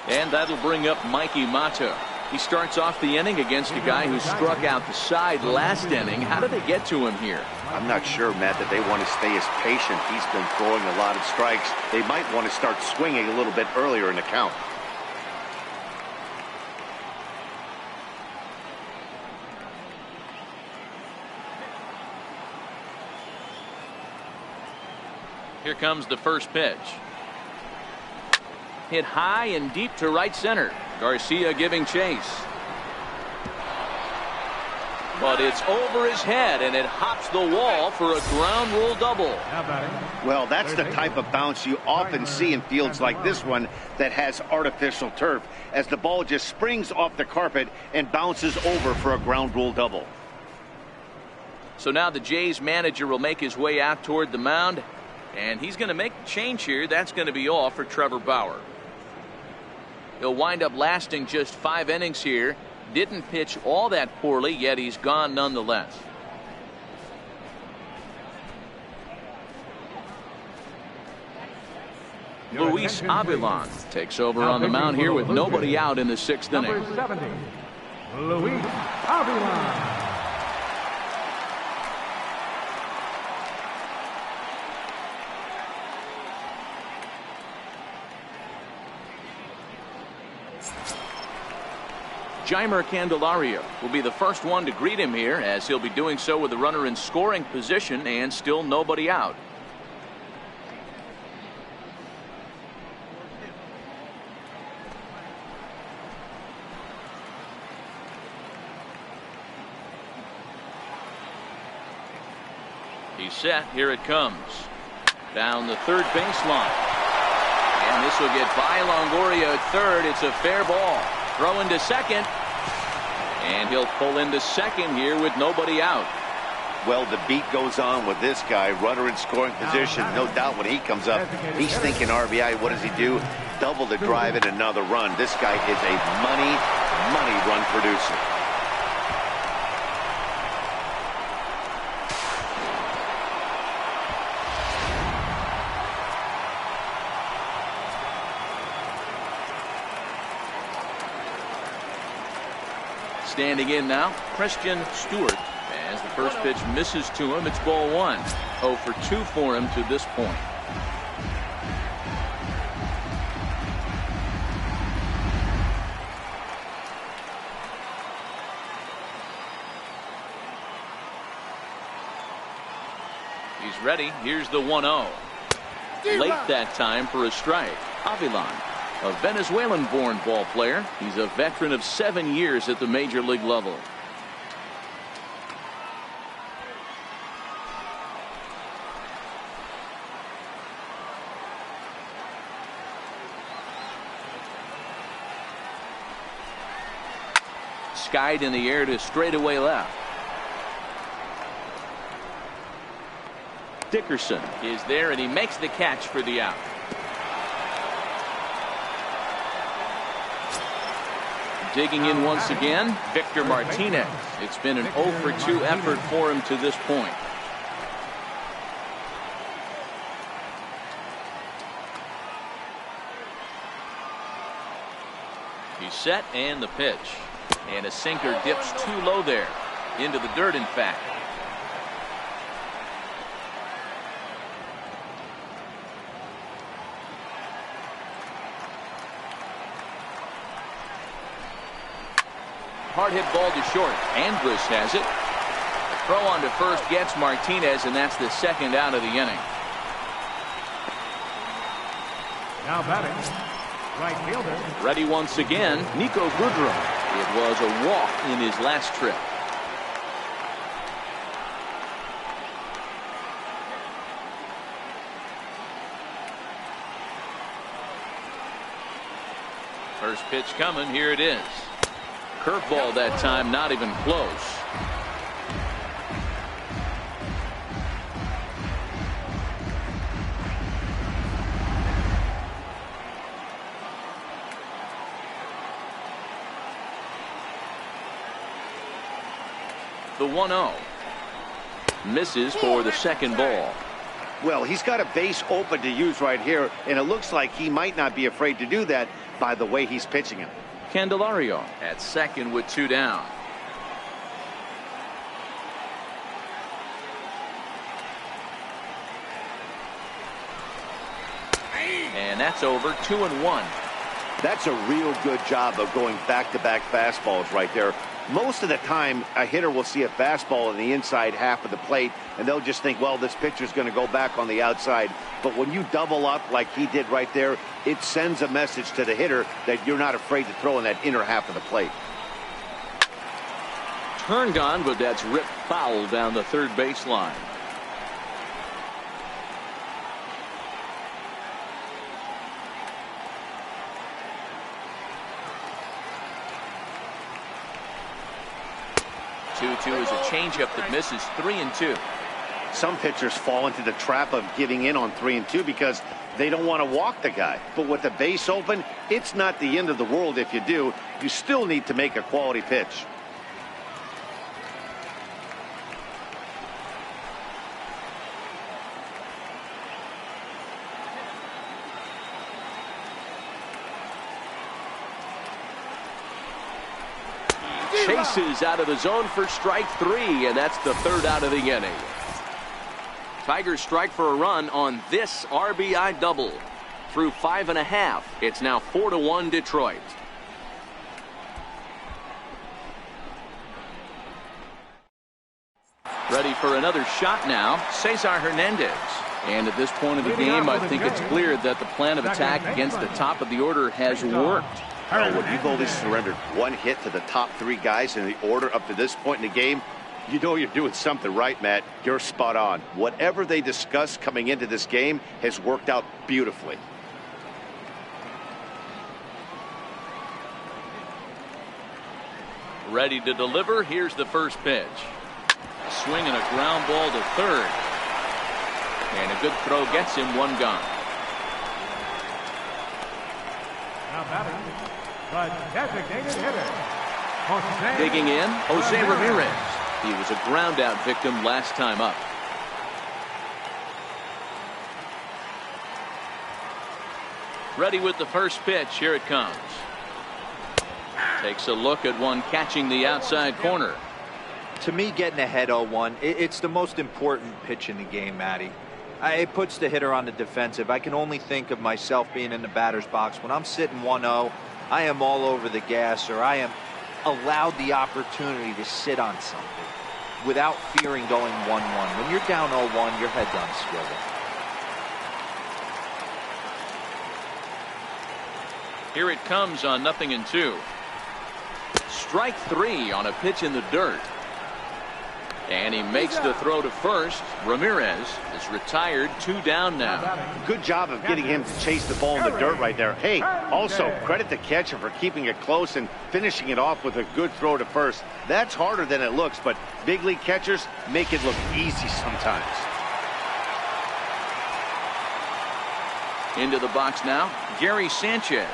Speaker 1: And that'll bring up Mikey Motto. He starts off the inning against a guy who struck out the side last inning. How did they get to him here?
Speaker 2: I'm not sure, Matt, that they want to stay as patient. He's been throwing a lot of strikes. They might want to start swinging a little bit earlier in the count.
Speaker 1: Here comes the first pitch. Hit high and deep to right center. Garcia giving chase. But it's over his head, and it hops the wall for a ground rule double.
Speaker 2: Well, that's the type of bounce you often see in fields like this one that has artificial turf, as the ball just springs off the carpet and bounces over for a ground rule double.
Speaker 1: So now the Jays manager will make his way out toward the mound, and he's going to make the change here. That's going to be all for Trevor Bauer. He'll wind up lasting just 5 innings here. Didn't pitch all that poorly, yet he's gone nonetheless. Luis Avilan takes over on the mound here with nobody out in the 6th inning.
Speaker 3: Number 70, Luis Avilan.
Speaker 1: Jeimer Candelario will be the first one to greet him here, as he'll be doing so with the runner in scoring position and still nobody out. He's set. Here it comes. Down the third baseline. And this will get by Longoria at third. It's a fair ball. Throw into second. And he'll pull into second here with nobody out.
Speaker 2: Well, the beat goes on with this guy, runner in scoring position. No doubt when he comes up, he's thinking RBI. What does he do? Double the drive and another run. This guy is a money run producer.
Speaker 1: Standing in now, Christian Stewart. As the first pitch misses to him, it's ball 1. 0 for 2 for him to this point. He's ready. Here's the 1-0. Late that time for a strike. Avilan. A Venezuelan-born ball player. He's a veteran of 7 years at the major league level. Skied in the air to straightaway left. Dickerson is there, and he makes the catch for the out. Digging in once again, Victor Martinez. It's been an 0 for 2 effort for him to this point. He's set, and the pitch. And a sinker dips too low there. Into the dirt, in fact. Hard hit ball to short. Andrus has it. The throw on to first gets Martinez, and that's the second out of the inning.
Speaker 3: Now batting, right fielder.
Speaker 1: Ready once again, Nico Goodrum. It was a walk in his last trip. First pitch coming. Here it is. Curveball that time, not even close. The 1-0. Misses for the second ball.
Speaker 2: Well, he's got a base open to use right here, and it looks like he might not be afraid to do that by the way he's pitching him.
Speaker 1: Candelario at second with 2 down. And that's over. 2-1.
Speaker 2: That's a real good job of going back-to-back fastballs right there. Most of the time, a hitter will see a fastball in the inside half of the plate, and they'll just think, well, this pitcher's going to go back on the outside. But when you double up like he did right there, it sends a message to the hitter that you're not afraid to throw in that inner half of the plate.
Speaker 1: Turned on, but that's ripped foul down the third baseline. Is a changeup that misses. 3-2.
Speaker 2: Some pitchers fall into the trap of giving in on 3-2 because they don't want to walk the guy. But with the base open, it's not the end of the world if you do. You still need to make a quality pitch.
Speaker 1: Chases out of the zone for strike 3, and that's the third out of the inning. Tigers strike for a run on this RBI double. Through 5.5, it's now 4-1 Detroit. Ready for another shot now, Cesar Hernandez. And at this point of the game, I think it's clear that the plan of attack against the top of the order has worked.
Speaker 2: Well, when you've only surrendered 1 hit to the top 3 guys in the order up to this point in the game, you know you're doing something right, Matt. You're spot on. Whatever they discussed coming into this game has worked out beautifully.
Speaker 1: Ready to deliver. Here's the first pitch. Swinging a ground ball to third. And a good throw gets him 1 gone.
Speaker 3: Now batting, the designated hitter, Jose.
Speaker 1: Digging in, Jose Ramirez. He was a ground out victim last time up. Ready with the first pitch. Here it comes. Takes a look at one catching the outside corner.
Speaker 4: To me, getting ahead 0-1, it's the most important pitch in the game, Matty. It puts the hitter on the defensive. I can only think of myself being in the batter's box. When I'm sitting 1-0, I am all over the gas, or I am allowed the opportunity to sit on something without fearing going 1-1. When you're down 0-1, your head's on a swivel.
Speaker 1: Here it comes on 0-2. Strike 3 on a pitch in the dirt. And he makes the throw to first. Ramirez is retired, 2 down now.
Speaker 2: Good job of getting him to chase the ball in the dirt right there. Hey, also credit the catcher for keeping it close and finishing it off with a good throw to first. That's harder than it looks, but big league catchers make it look easy sometimes.
Speaker 1: Into the box now, Gary Sanchez.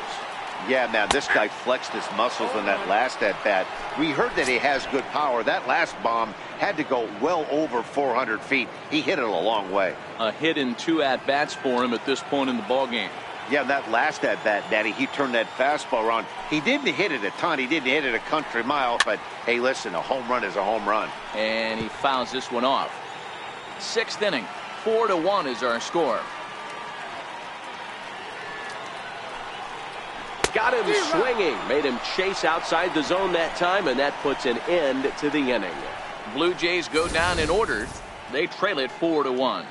Speaker 2: Yeah, man, this guy flexed his muscles on that last at-bat. We heard that he has good power. That last bomb had to go well over 400 feet. He hit it a long way.
Speaker 1: A hit in 2 at-bats for him at this point in the ballgame.
Speaker 2: Yeah, that last at-bat, Daddy, he turned that fastball around. He didn't hit it a ton. He didn't hit it a country mile, but, hey, listen, a home run is a home run.
Speaker 1: And he fouls this one off. 6th inning, 4-1 is our score.
Speaker 6: Got him swinging, made him chase outside the zone that time, and that puts an end to the inning.
Speaker 1: Blue Jays go down in order. They trail it 4-1.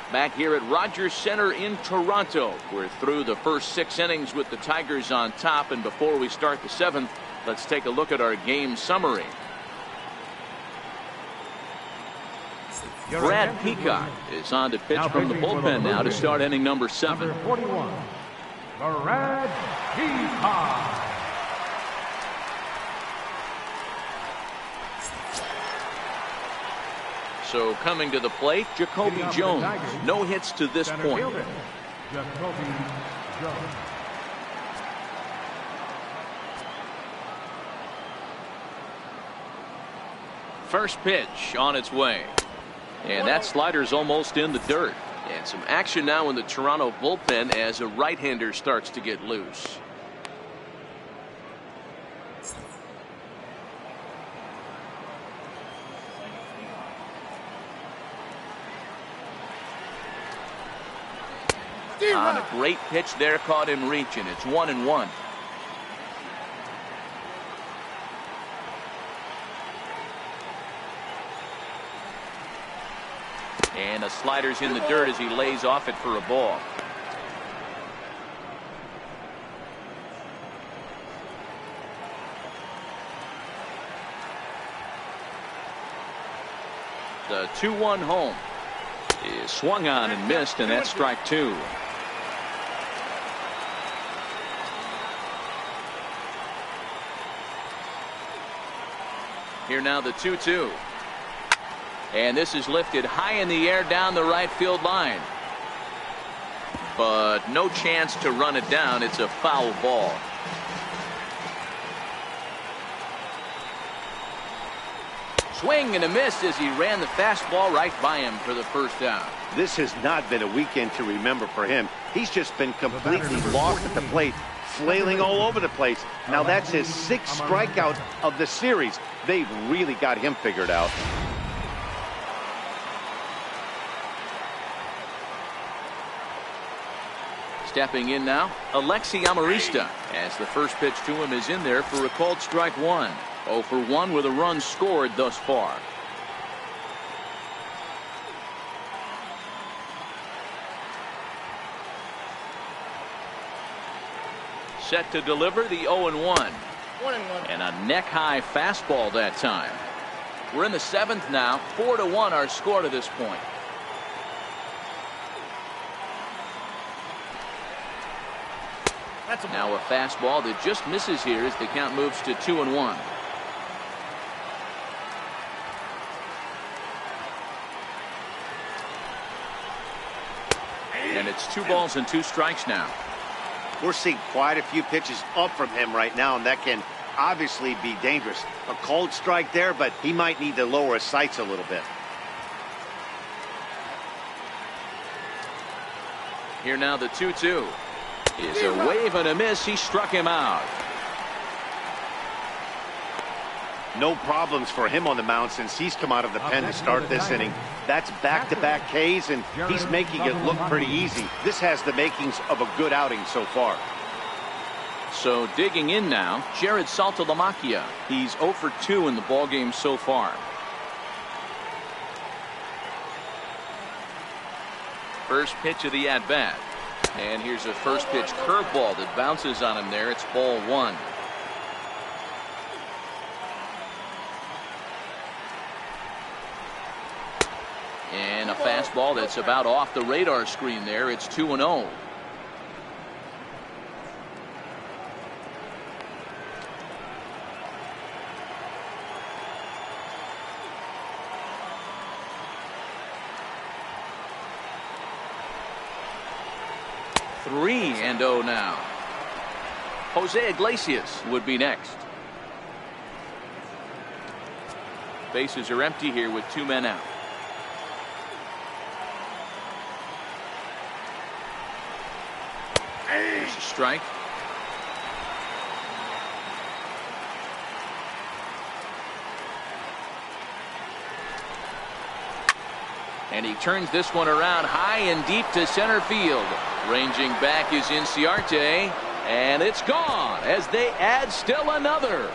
Speaker 1: Back here at Rogers Center in Toronto. We're through the first 6 innings with the Tigers on top, and before we start the 7th, let's take a look at our game summary. Brad Peacock is on to pitch from the bullpen now to start inning number 7.
Speaker 3: Number 41, Brad Peacock.
Speaker 1: So coming to the plate, Jacoby Jones. No hits to this point.
Speaker 3: Jacoby Jones.
Speaker 1: First pitch on its way. And that slider's almost in the dirt. And some action now in the Toronto bullpen as a right-hander starts to get loose. On a great pitch there, caught him reaching. It's 1-1. And a slider's in the dirt as he lays off it for a ball. The 2-1 home is swung on and missed, and that's strike 2. Here now the 2-2. And this is lifted high in the air down the right field line. But no chance to run it down. It's a foul ball. Swing and a miss as he ran the fastball right by him for the first down.
Speaker 2: This has not been a weekend to remember for him. He's just been completely lost at the plate, flailing all over the place. Now that's his 6th strikeout of the series. They've really got him figured out.
Speaker 1: Stepping in now, Alexi Amarista, as the first pitch to him is in there for a called strike 1. 0 for 1 with a run scored thus far. Set to deliver the 0-1. And a neck-high fastball that time. We're in the 7th now. 4-1 our score to this point. Now a fastball that just misses here as the count moves to 2-1. And it's 2 balls and 2 strikes now.
Speaker 2: We're seeing quite a few pitches up from him right now, and that can obviously be dangerous. A cold strike there, but he might need to lower his sights a little bit.
Speaker 1: Here now the 2-2. Is a wave and a miss. He struck him out.
Speaker 2: No problems for him on the mound since he's come out of the pen to start this inning. That's back-to-back Ks, and he's making it look pretty easy. This has the makings of a good outing so far.
Speaker 1: So digging in now, Jared Saltalamacchia. He's 0 for 2 in the ballgame so far. First pitch of the at-bat. And here's a first pitch curveball that bounces on him there. It's ball 1. And a fastball that's about off the radar screen there. It's 2-0. And 0 now. Jose Iglesias would be next. Bases are empty here with 2 men out. There's a strike. And he turns this one around high and deep to center field. Ranging back is Inciarte, and it's gone as they add still another.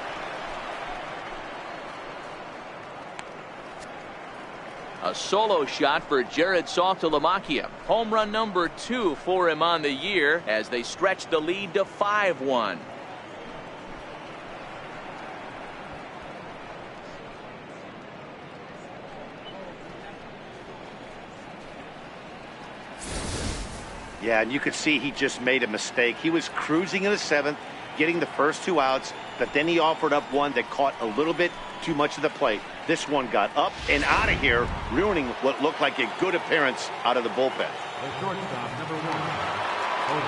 Speaker 1: A solo shot for Jared Saltalamacchia. Home run number 2 for him on the year as they stretch the lead to 5-1.
Speaker 2: Yeah, and you could see he just made a mistake. He was cruising in the 7th, getting the first 2 outs, but then he offered up one that caught a little bit too much of the plate. This one got up and out of here, ruining what looked like a good appearance out of the bullpen.
Speaker 3: The shortstop, number 1, Jose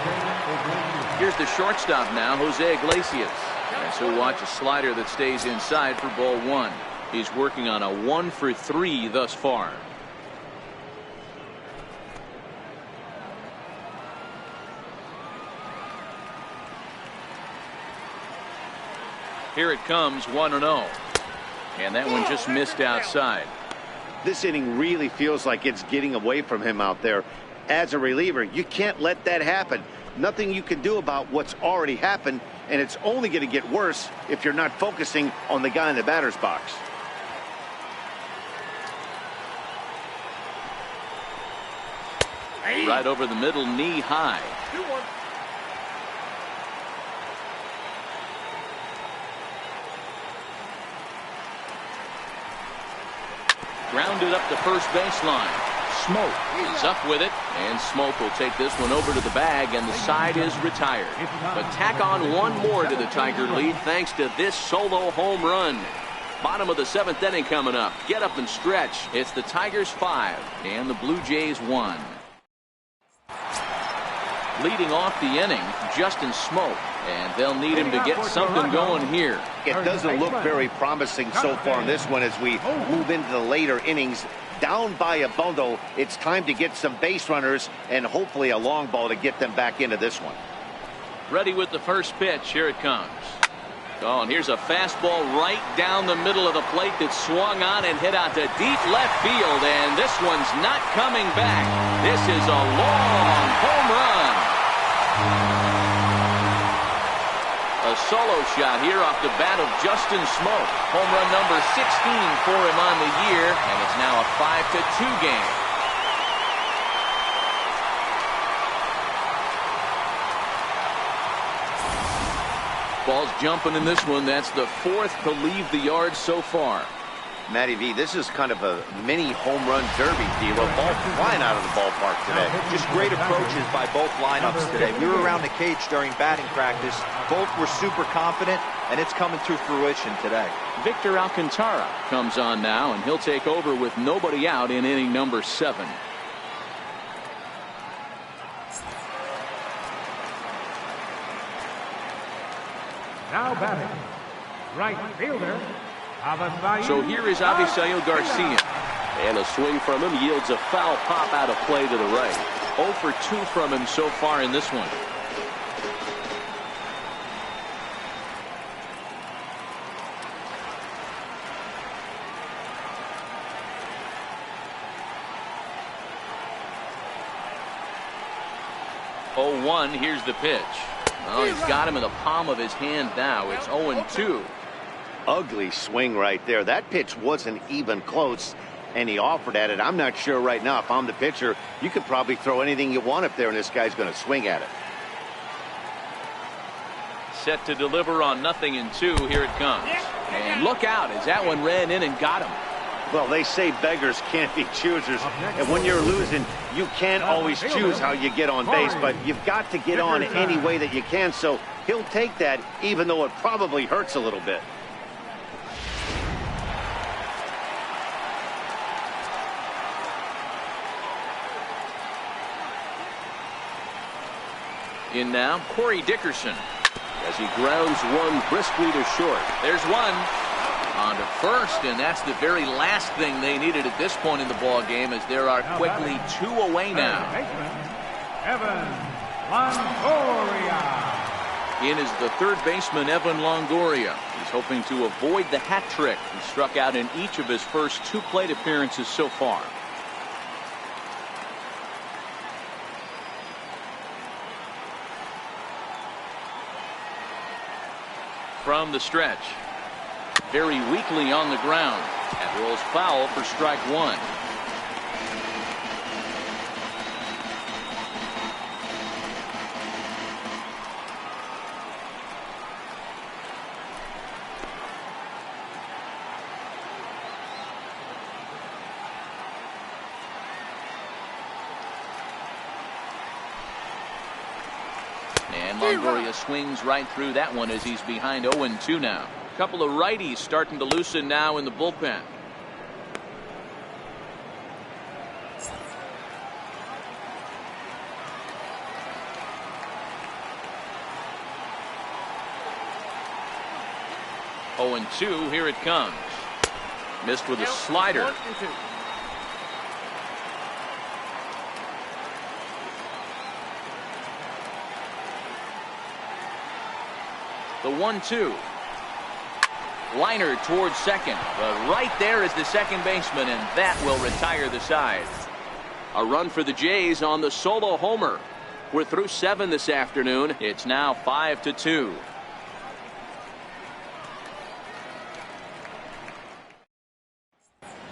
Speaker 3: Iglesias.
Speaker 1: Here's the shortstop now, Jose Iglesias. And so watch a slider that stays inside for ball 1. He's working on a 1 for 3 thus far. Here it comes, 1-0. And that one just missed outside.
Speaker 2: This inning really feels like it's getting away from him out there. As a reliever, you can't let that happen. Nothing you can do about what's already happened, and it's only going to get worse if you're not focusing on the guy in the batter's box.
Speaker 1: Right over the middle, knee high. Grounded up the first baseline. Smoke is up with it, and Smoke will take this one over to the bag, and the side is retired. But tack on one more to the Tiger lead thanks to this solo home run. Bottom of the 7th inning coming up. Get up and stretch. It's the Tigers 5 and the Blue Jays 1. Leading off the inning, Justin Smoke, and they'll need him to get something going here.
Speaker 2: It doesn't look very promising so far in this one as we move into the later innings. Down by a bundle, it's time to get some base runners and hopefully a long ball to get them back into this one.
Speaker 1: Ready with the first pitch. Here it comes. Oh, and here's a fastball right down the middle of the plate that swung on and hit out to deep left field, and this one's not coming back. This is a long home run. A solo shot here off the bat of Justin Smoke. Home run number 16 for him on the year, and it's now a 5-2 game. Ball's jumping in this one. That's the 4th to leave the yard so far.
Speaker 2: Matty V, this is kind of a mini home run derby deal. A ball flying out of the ballpark today.
Speaker 4: Just great approaches by both lineups today. We were around the cage during batting practice. Both were super confident, and it's coming to fruition today.
Speaker 1: Victor Alcantara comes on now, and he'll take over with nobody out in inning number 7.
Speaker 3: Now batting, right fielder, Avisail.
Speaker 1: So here is Avisail Garcia. And a swing from him yields a foul pop out of play to the right. 0 for 2 from him so far in this one. Oh, 1. Here's the pitch. Well, he's got him in the palm of his hand now. It's 0-2.
Speaker 2: Ugly swing right there. That pitch wasn't even close, and he offered at it. I'm not sure right now if I'm the pitcher. You could probably throw anything you want up there, and this guy's going to swing at it.
Speaker 1: Set to deliver on 0-2. Here it comes. And look out as that one ran in and got him.
Speaker 2: Well, they say beggars can't be choosers, and when you're losing, you can't always choose how you get on base, but you've got to get on any way that you can, so he'll take that, even though it probably hurts a little bit.
Speaker 1: In now, Corey Dickerson, as he grounds one briskly to short. There's one. On to first, and that's the very last thing they needed at this point in the ball game, as there are quickly 2 away now.
Speaker 3: Evan Longoria.
Speaker 1: In is the third baseman, Evan Longoria. He's hoping to avoid the hat trick. He struck out in each of his first 2 plate appearances so far. From the stretch. Very weakly on the ground. That rolls foul for strike 1. And Longoria swings right through that one as he's behind 0-2 now. Couple of righties starting to loosen now in the bullpen. Oh, and 2, here it comes. Missed with a slider. The 1-2. Liner towards second, but right there is the second baseman, and that will retire the side. A run for the Jays on the solo homer. We're through 7 this afternoon. It's now 5-2.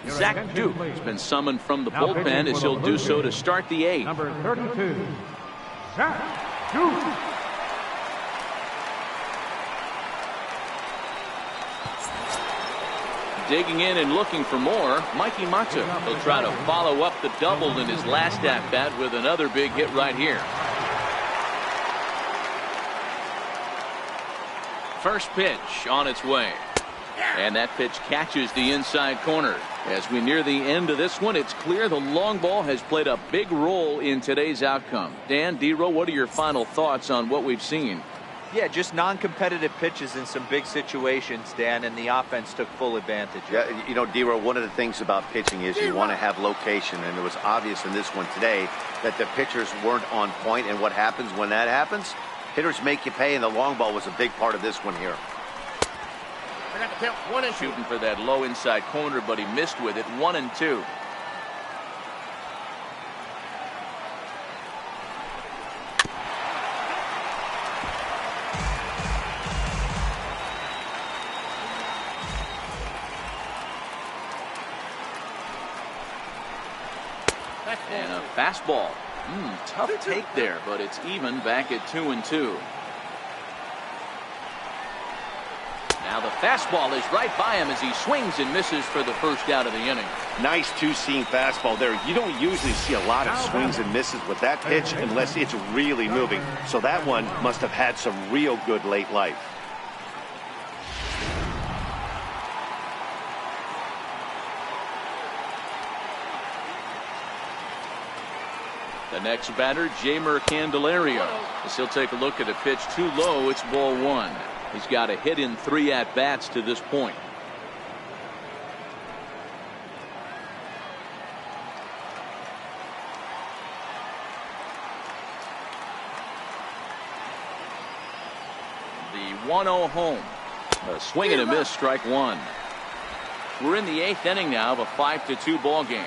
Speaker 1: Zach Duke has been summoned from the bullpen as he'll do so to start the 8th.
Speaker 3: Number 32, Zach Duke.
Speaker 1: Digging in and looking for more, Mikey Mata. He'll try to follow up the double in his last at-bat with another big hit right here. First pitch on its way. And that pitch catches the inside corner. As we near the end of this one, it's clear the long ball has played a big role in today's outcome. Dan, D-Row, what are your final thoughts on what we've seen?
Speaker 4: Yeah, just non-competitive pitches in some big situations, Dan, and the offense took full advantage.
Speaker 2: Yeah, you know, D-Row, one of the things about pitching is you want to have location, and it was obvious in this one today that the pitchers weren't on point, and what happens when that happens? Hitters make you pay, and the long ball was a big part of this one here.
Speaker 5: I got the count. 1-2.
Speaker 1: Shooting for that low inside corner, but he missed with it. 1-2. And a fastball. Tough take there, but it's even back at 2-2. Now the fastball is right by him as he swings and misses for the first out of the inning.
Speaker 2: Nice two-seam fastball there. You don't usually see a lot of swings and misses with that pitch unless it's really moving. So that one must have had some real good late life.
Speaker 1: The next batter, Jeimer Candelario. As he'll take a look at a pitch too low, it's ball 1. He's got a hit in 3 at-bats to this point. The 1-0 home. A swing and a miss, strike 1. We're in the 8th inning now of a 5-2 ball game.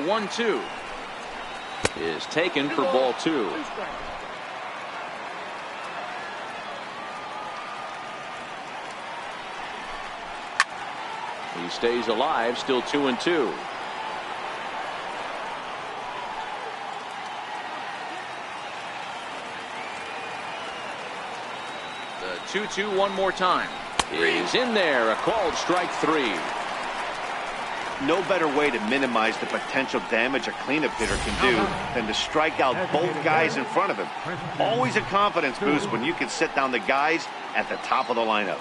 Speaker 1: 1-2 is taken for ball 2. He stays alive, still 2-2. The 2-2 one more time. Is in there, a called strike 3.
Speaker 2: No better way to minimize the potential damage a cleanup hitter can do than to strike out both guys in front of him. Always a confidence boost when you can sit down the guys at the top of the lineup.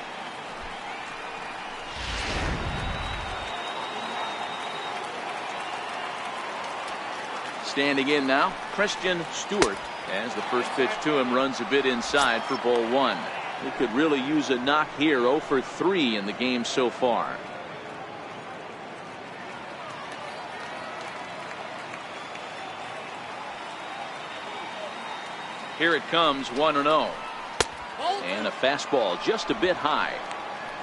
Speaker 1: Standing in now, Christian Stewart, as the first pitch to him runs a bit inside for ball 1. He could really use a knock here. 0 for 3 in the game so far. Here it comes, 1-0. And a fastball just a bit high.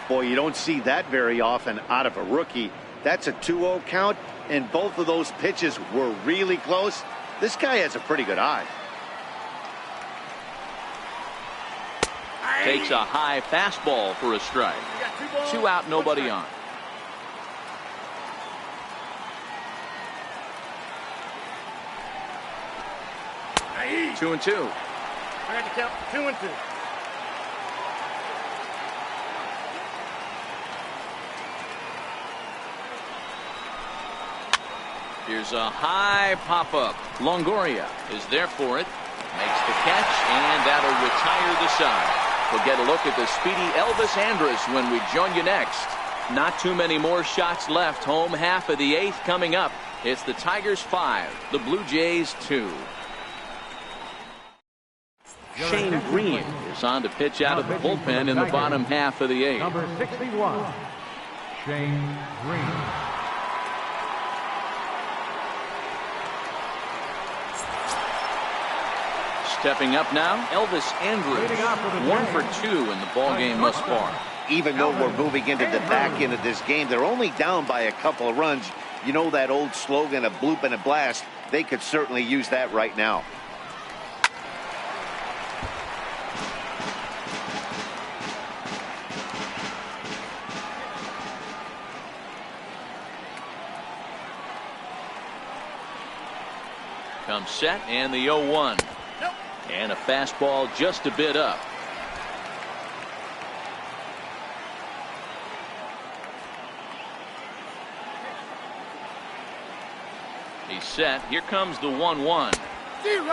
Speaker 2: Boy, you don't see that very often out of a rookie. That's a 2-0 count, and both of those pitches were really close. This guy has a pretty good eye.
Speaker 1: Takes a high fastball for a strike. 2 out, nobody on.
Speaker 5: Hey.
Speaker 1: 2-2.
Speaker 5: I got to count 2-2.
Speaker 1: Here's a high pop-up. Longoria is there for it. Makes the catch, and that'll retire the side. We'll get a look at the speedy Elvis Andrus when we join you next. Not too many more shots left. Home half of the 8th coming up. It's the Tigers 5, the Blue Jays 2. Shane Green is on to pitch out of the bullpen in the bottom half of the 8th.
Speaker 3: Number 61, Shane Green.
Speaker 1: Stepping up now, Elvis Andrus. 1 for 2 in the ballgame thus far.
Speaker 2: Even though we're moving into the back end of this game, they're only down by a couple of runs. You know that old slogan, a bloop and a blast. They could certainly use that right now.
Speaker 1: Comes set, and the 0-1. And a fastball just a bit up. He's set. Here comes the 1-1.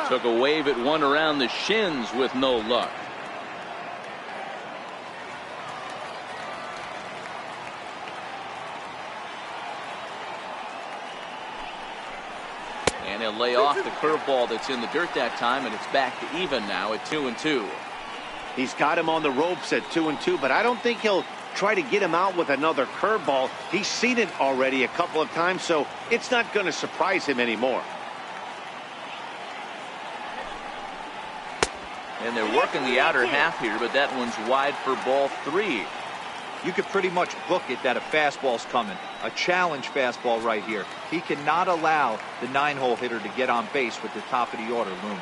Speaker 1: Took a wave at one around the shins with no luck. And he'll lay off the curveball that's in the dirt that time, and it's back to even now at 2-2.
Speaker 2: He's got him on the ropes at 2-2, but I don't think he'll try to get him out with another curveball. He's seen it already a couple of times, so it's not going to surprise him anymore.
Speaker 1: And they're working the outer half here, but that one's wide for ball 3.
Speaker 4: You could pretty much book it that a fastball's coming. A challenge fastball right here. He cannot allow the 9-hole hitter to get on base with the top of the order looming.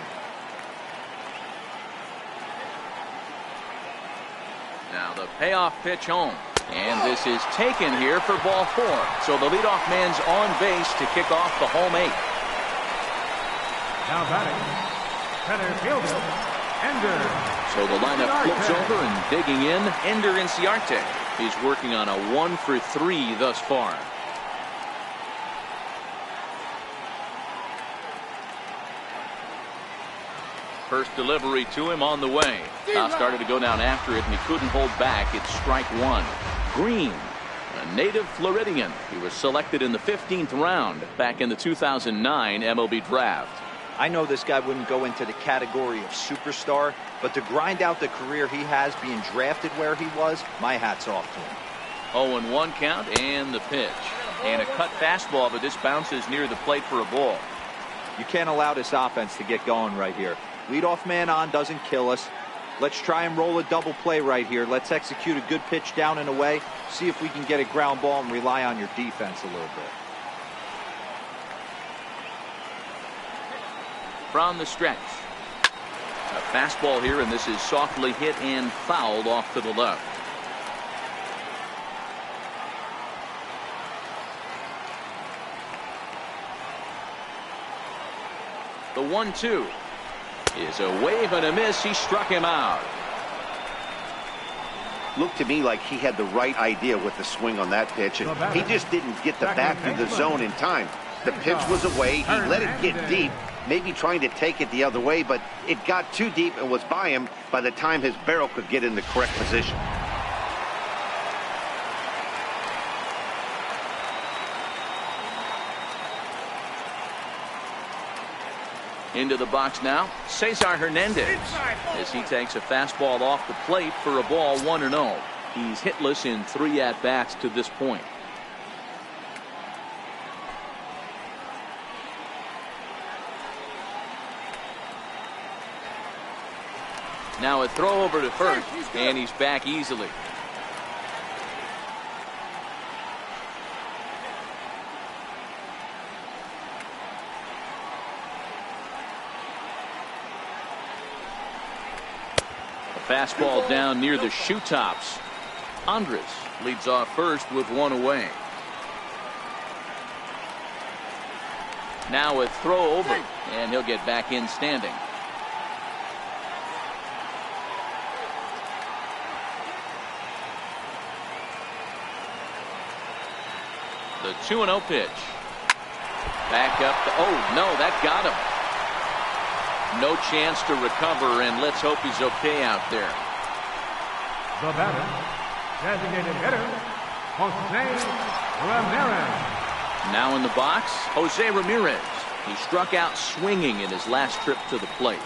Speaker 1: Now the payoff pitch home. And this is taken here for ball 4. So the leadoff man's on base to kick off the home 8.
Speaker 3: Now batting, center fielder, Ender.
Speaker 1: So the lineup flips over and digging in, Ender Inciarte. He's working on a 1 for 3 thus far. First delivery to him on the way. Now started to go down after it, and he couldn't hold back. It's strike 1. Green, a native Floridian. He was selected in the 15th round back in the 2009 MLB draft.
Speaker 4: I know this guy wouldn't go into the category of superstar, but to grind out the career he has being drafted where he was, my hat's off to him.
Speaker 1: 0-1 count, and the pitch. And a cut fastball, but this bounces near the plate for a ball.
Speaker 4: You can't allow this offense to get going right here. Leadoff man on doesn't kill us. Let's try and roll a double play right here. Let's execute a good pitch down and away. See if we can get a ground ball and rely on your defense a little bit.
Speaker 1: from the stretch. A fastball here, and this is softly hit and fouled off to the left. The 1-2 is a wave and a miss. He struck him out.
Speaker 2: Looked to me like he had the right idea with the swing on that pitch, and he just didn't get the bat through the zone in time. The pitch was away. He let it get deep, maybe trying to take it the other way, but it got too deep and was by him by the time his barrel could get in the correct position.
Speaker 1: Into the box now, Cesar Hernandez, as he takes a fastball off the plate for a ball 1-0. He's hitless in 3 at-bats to this point. Now a throw over to first, and he's back easily. A fastball down near the shoe tops. Andres leads off first with 1 away. Now a throw over, and he'll get back in standing. The 2-0 pitch. Back up to, oh no, that got him. No chance to recover, and let's hope he's okay out there.
Speaker 3: The batter, designated hitter, Jose Ramirez.
Speaker 1: Now in the box, Jose Ramirez. He struck out swinging in his last trip to the plate.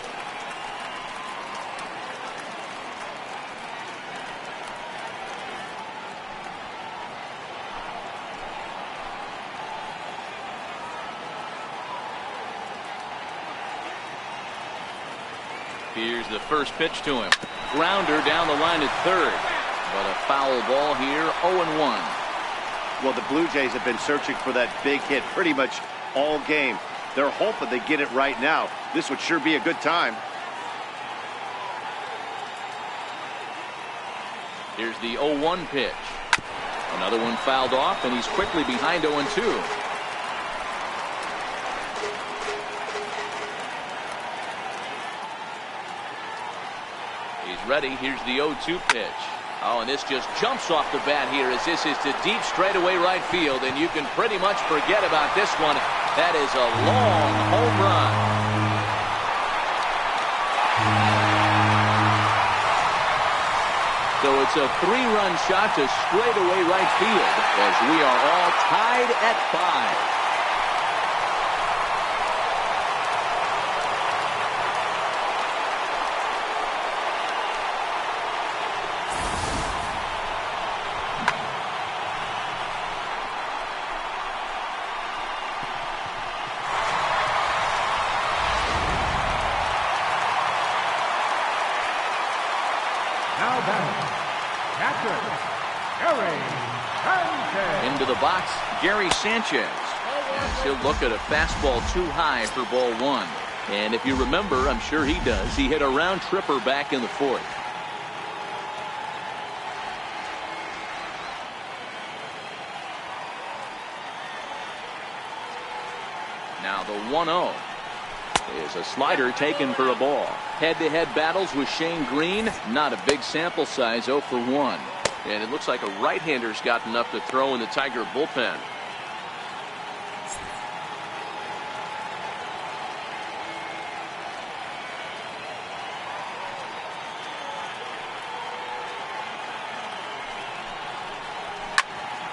Speaker 1: Here's the first pitch to him. Grounder down the line at third. But a foul ball here, 0-1.
Speaker 2: Well, the Blue Jays have been searching for that big hit pretty much all game. They're hoping they get it right now. This would sure be a good time.
Speaker 1: Here's the 0-1 pitch. Another one fouled off, and he's quickly behind 0-2. He's ready. Here's the 0-2 pitch. Oh, and this just jumps off the bat here as this is to deep straightaway right field, and you can pretty much forget about this one. That is a long home run. So it's a 3-run shot to straightaway right field as we are all tied at 5. Into the box, Gary Sanchez. As he'll look at a fastball too high for ball 1. And if you remember, I'm sure he does, he hit a round tripper back in the 4th. Now the 1-0 is a slider taken for a ball. Head-to-head battles with Shane Green. Not a big sample size, 0 for 1. And it looks like a right-hander's got enough to throw in the Tiger bullpen.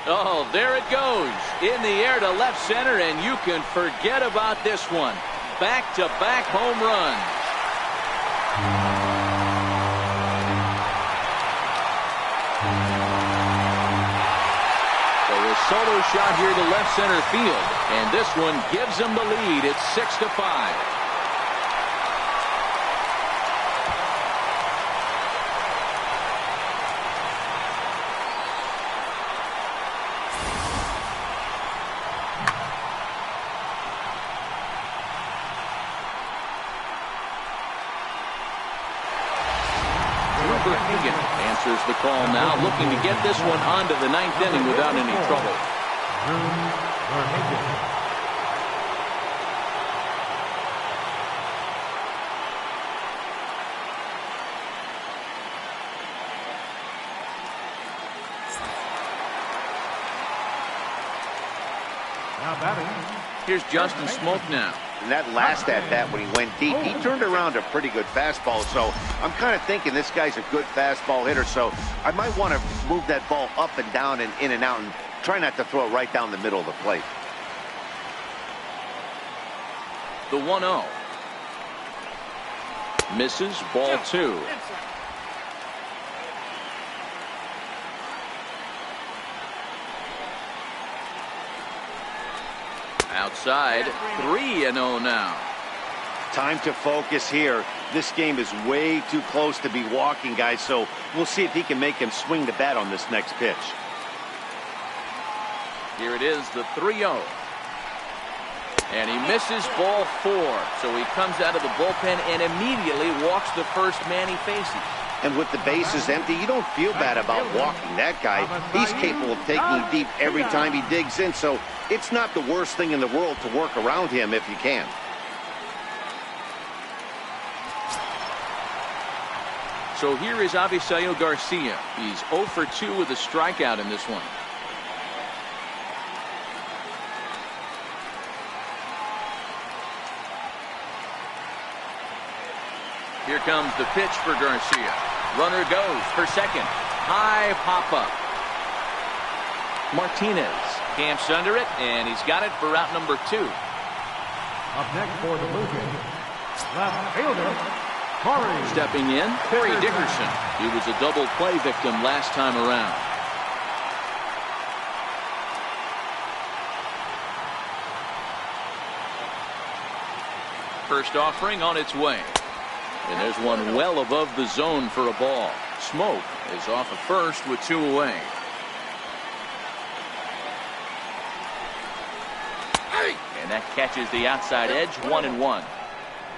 Speaker 1: Oh, there it goes. In the air to left center, and you can forget about this one. Back-to-back home runs. Solo shot here to left center field, and this one gives them the lead. It's 6-5. Verhagen answers the call now, looking to get this one onto the 9th inning without any trouble.
Speaker 3: Now batting.
Speaker 1: Here's Justin Smoke now.
Speaker 2: And that last at-bat when he went deep, he turned around a pretty good fastball. So I'm kind of thinking this guy's a good fastball hitter. So I might want to move that ball up and down and in and out and try not to throw it right down the middle of the plate.
Speaker 1: The 1-0. Misses, ball 2. Outside, 3-0 now.
Speaker 2: Time to focus here. This game is way too close to be walking, guys, so we'll see if he can make him swing the bat on this next pitch.
Speaker 1: Here it is, the 3-0. And he misses, ball 4. So he comes out of the bullpen and immediately walks the first man he faces.
Speaker 2: And with the bases empty, you don't feel bad about walking that guy. He's capable of taking deep every time he digs in, so it's not the worst thing in the world to work around him if you can.
Speaker 1: So here is Avisail Garcia. He's 0 for 2 with a strikeout in this one. Here comes the pitch for Garcia. Runner goes for second. High pop-up. Martinez camps under it, and he's got it for out number 2.
Speaker 3: Up next for the Blue Jays, left fielder, Corey.
Speaker 1: Stepping in, Corey Dickerson. He was a double play victim last time around. First offering on its way. And there's one well above the zone for a ball. Smoke is off at first with 2 away. And that catches the outside edge, 1-1.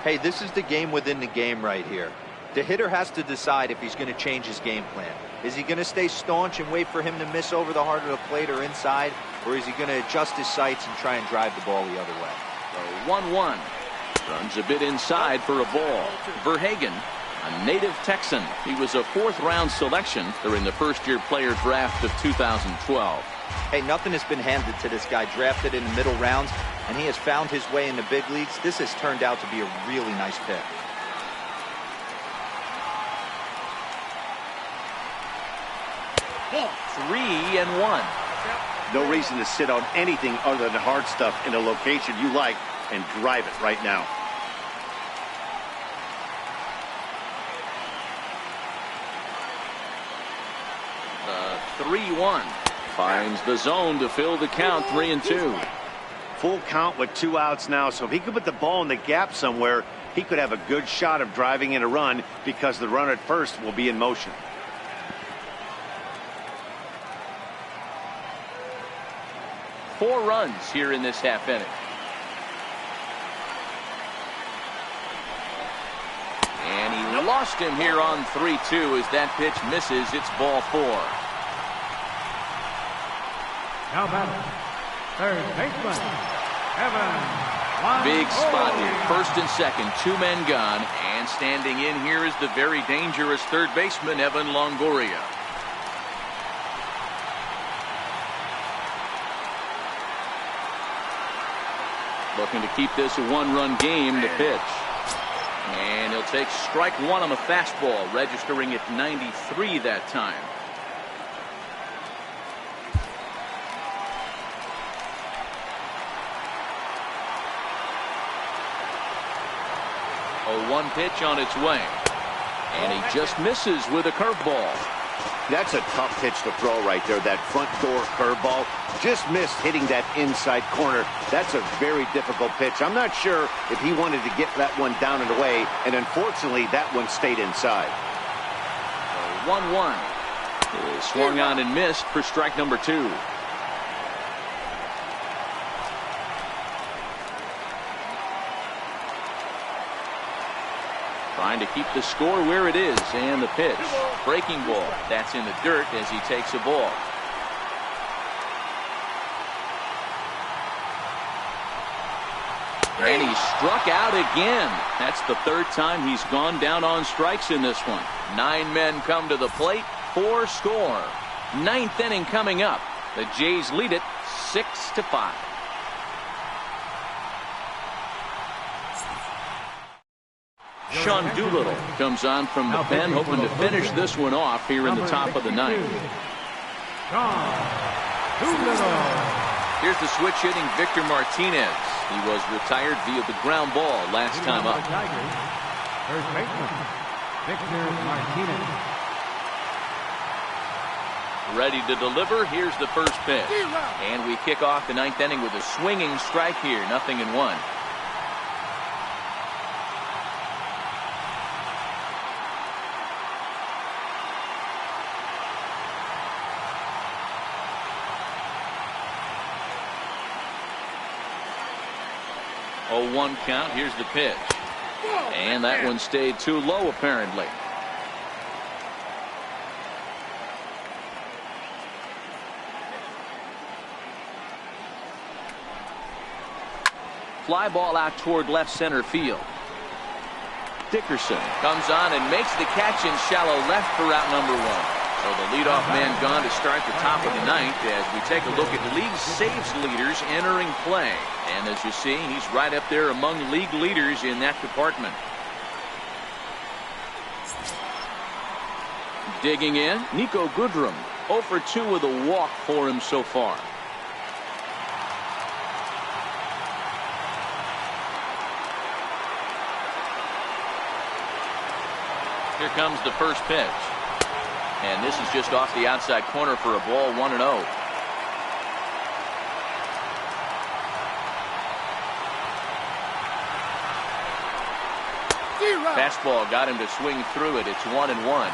Speaker 4: Hey, this is the game within the game right here. The hitter has to decide if he's going to change his game plan. Is he going to stay staunch and wait for him to miss over the heart of the plate or inside? Or is he going to adjust his sights and try and drive the ball the other way?
Speaker 1: So 1-1. Runs a bit inside for a ball. Verhagen, a native Texan. He was a 4th-round selection during the first-year player draft of 2012.
Speaker 4: Hey, nothing has been handed to this guy. Drafted in the middle rounds, and he has found his way in the big leagues. This has turned out to be a really nice pick.
Speaker 1: Oh, 3-1.
Speaker 2: No reason to sit on anything other than hard stuff in a location you like and drive it right now.
Speaker 1: The 3-1 finds the zone to fill the count, 3-2.
Speaker 2: Full count with 2 outs now, so if he could put the ball in the gap somewhere, he could have a good shot of driving in a run because the runner at first will be in motion.
Speaker 1: Four runs here in this half inning. And he lost him here on 3-2 as that pitch misses. It's ball 4.
Speaker 3: Now batting, third baseman, Evan.
Speaker 1: Big spot here. First and second, 2 men gone. And standing in here is the very dangerous third baseman, Evan Longoria. Looking to keep this a 1-run game to pitch. And he'll take strike 1 on the fastball, registering at 93 that time. A 1 pitch on its way. And he just misses with a curveball.
Speaker 2: That's a tough pitch to throw right there. That front door curveball just missed hitting that inside corner. That's a very difficult pitch. I'm not sure if he wanted to get that one down and away, and unfortunately that one stayed inside.
Speaker 1: 1-1 is swung on and missed for strike number 2. Trying to keep the score where it is, and the pitch. Breaking ball. That's in the dirt as he takes a ball. And he struck out again. That's the third time he's gone down on strikes in this one. 9 men come to the plate, 4 score. 9th inning coming up. The Jays lead it 6-5. Sean Doolittle comes on from the pen, hoping to finish this one off here in the top of the 9th. Here's the switch hitting Victor Martinez. He was retired via the ground ball last time up.
Speaker 3: First baseman, Victor Martinez.
Speaker 1: Ready to deliver. Here's the first pitch. And we kick off the 9th inning with a swinging strike here. 0-1. Oh, 1 count. Here's the pitch. And that one stayed too low, apparently. Fly ball out toward left center field. Dickerson comes on and makes the catch in shallow left for out number 1. So the leadoff man gone to start the top of the 9th as we take a look at league saves leaders entering play. And as you see, he's right up there among league leaders in that department. Digging in, Nico Goodrum. 0 for 2 with a walk for him so far. Here comes the first pitch. And this is just off the outside corner for a ball, 1-0. Fastball got him to swing through it. It's 1-1.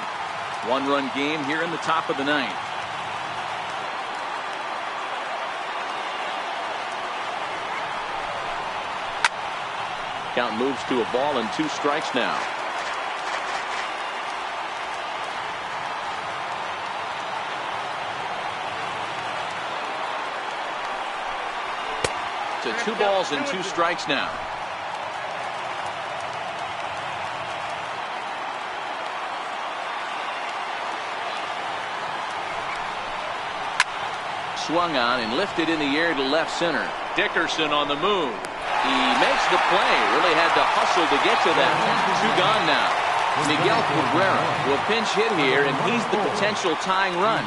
Speaker 1: 1-run game here in the top of the 9th. Count moves to a ball and 2 strikes now. To 2 balls and 2 strikes now. Swung on and lifted in the air to left center. Dickerson on the move. He makes the play. Really had to hustle to get to that one. 2 gone now. Miguel Cabrera will pinch hit here, and he's the potential tying run.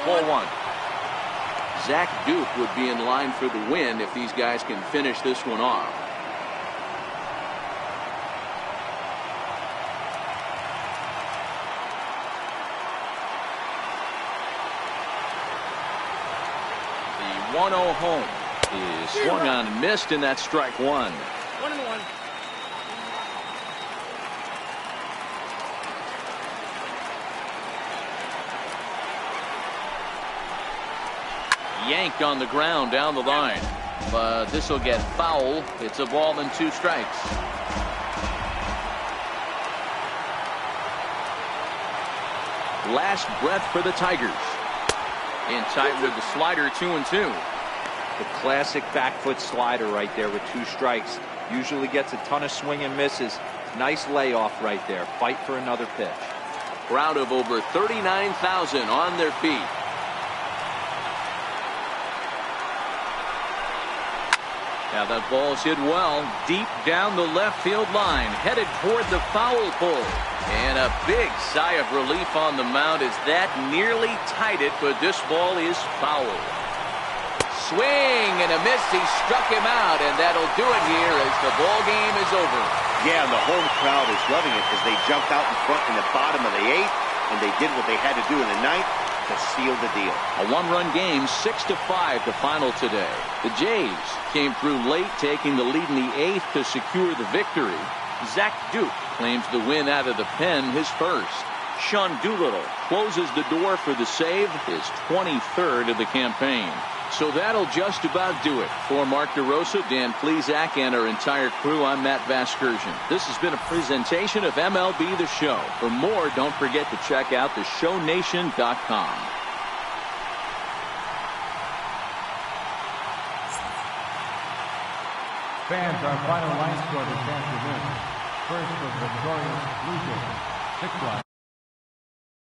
Speaker 1: 4-1. Zach Duke would be in line for the win if these guys can finish this one off. The 1-0 home is swung on and missed, and that's strike 1.
Speaker 5: 1-1.
Speaker 1: Yanked on the ground down the line, but this will get foul. It's a ball and 2 strikes. Last breath for the Tigers. In tight with the slider, 2-2.
Speaker 4: The classic back foot slider right there with 2 strikes. Usually gets a ton of swing and misses. Nice layoff right there. Fight for another pitch.
Speaker 1: Crowd of over 39,000 on their feet. Now that ball's hit well, deep down the left field line, headed toward the foul pole. And a big sigh of relief on the mound as that nearly tied it, but this ball is foul. Swing and a miss. He struck him out, and that'll do it here as the ball game is over.
Speaker 2: Yeah, and the home crowd is loving it as they jumped out in front in the bottom of the 8th, and they did what they had to do in the 9th to seal the deal.
Speaker 1: A 1-run game, 6-5 the final today. The Jays came through late, taking the lead in the 8th to secure the victory. Zach Duke claims the win out of the pen, his first. Sean Doolittle closes the door for the save, his 23rd of the campaign. So that'll just about do it. For Mark DeRosa, Dan Plesac, and our entire crew, I'm Matt Vasgersian. This has been a presentation of MLB The Show. For more, don't forget to check out theshownation.com.
Speaker 3: Fans, our final line score this afternoon. First was victorious Blue Jays, 6 runs.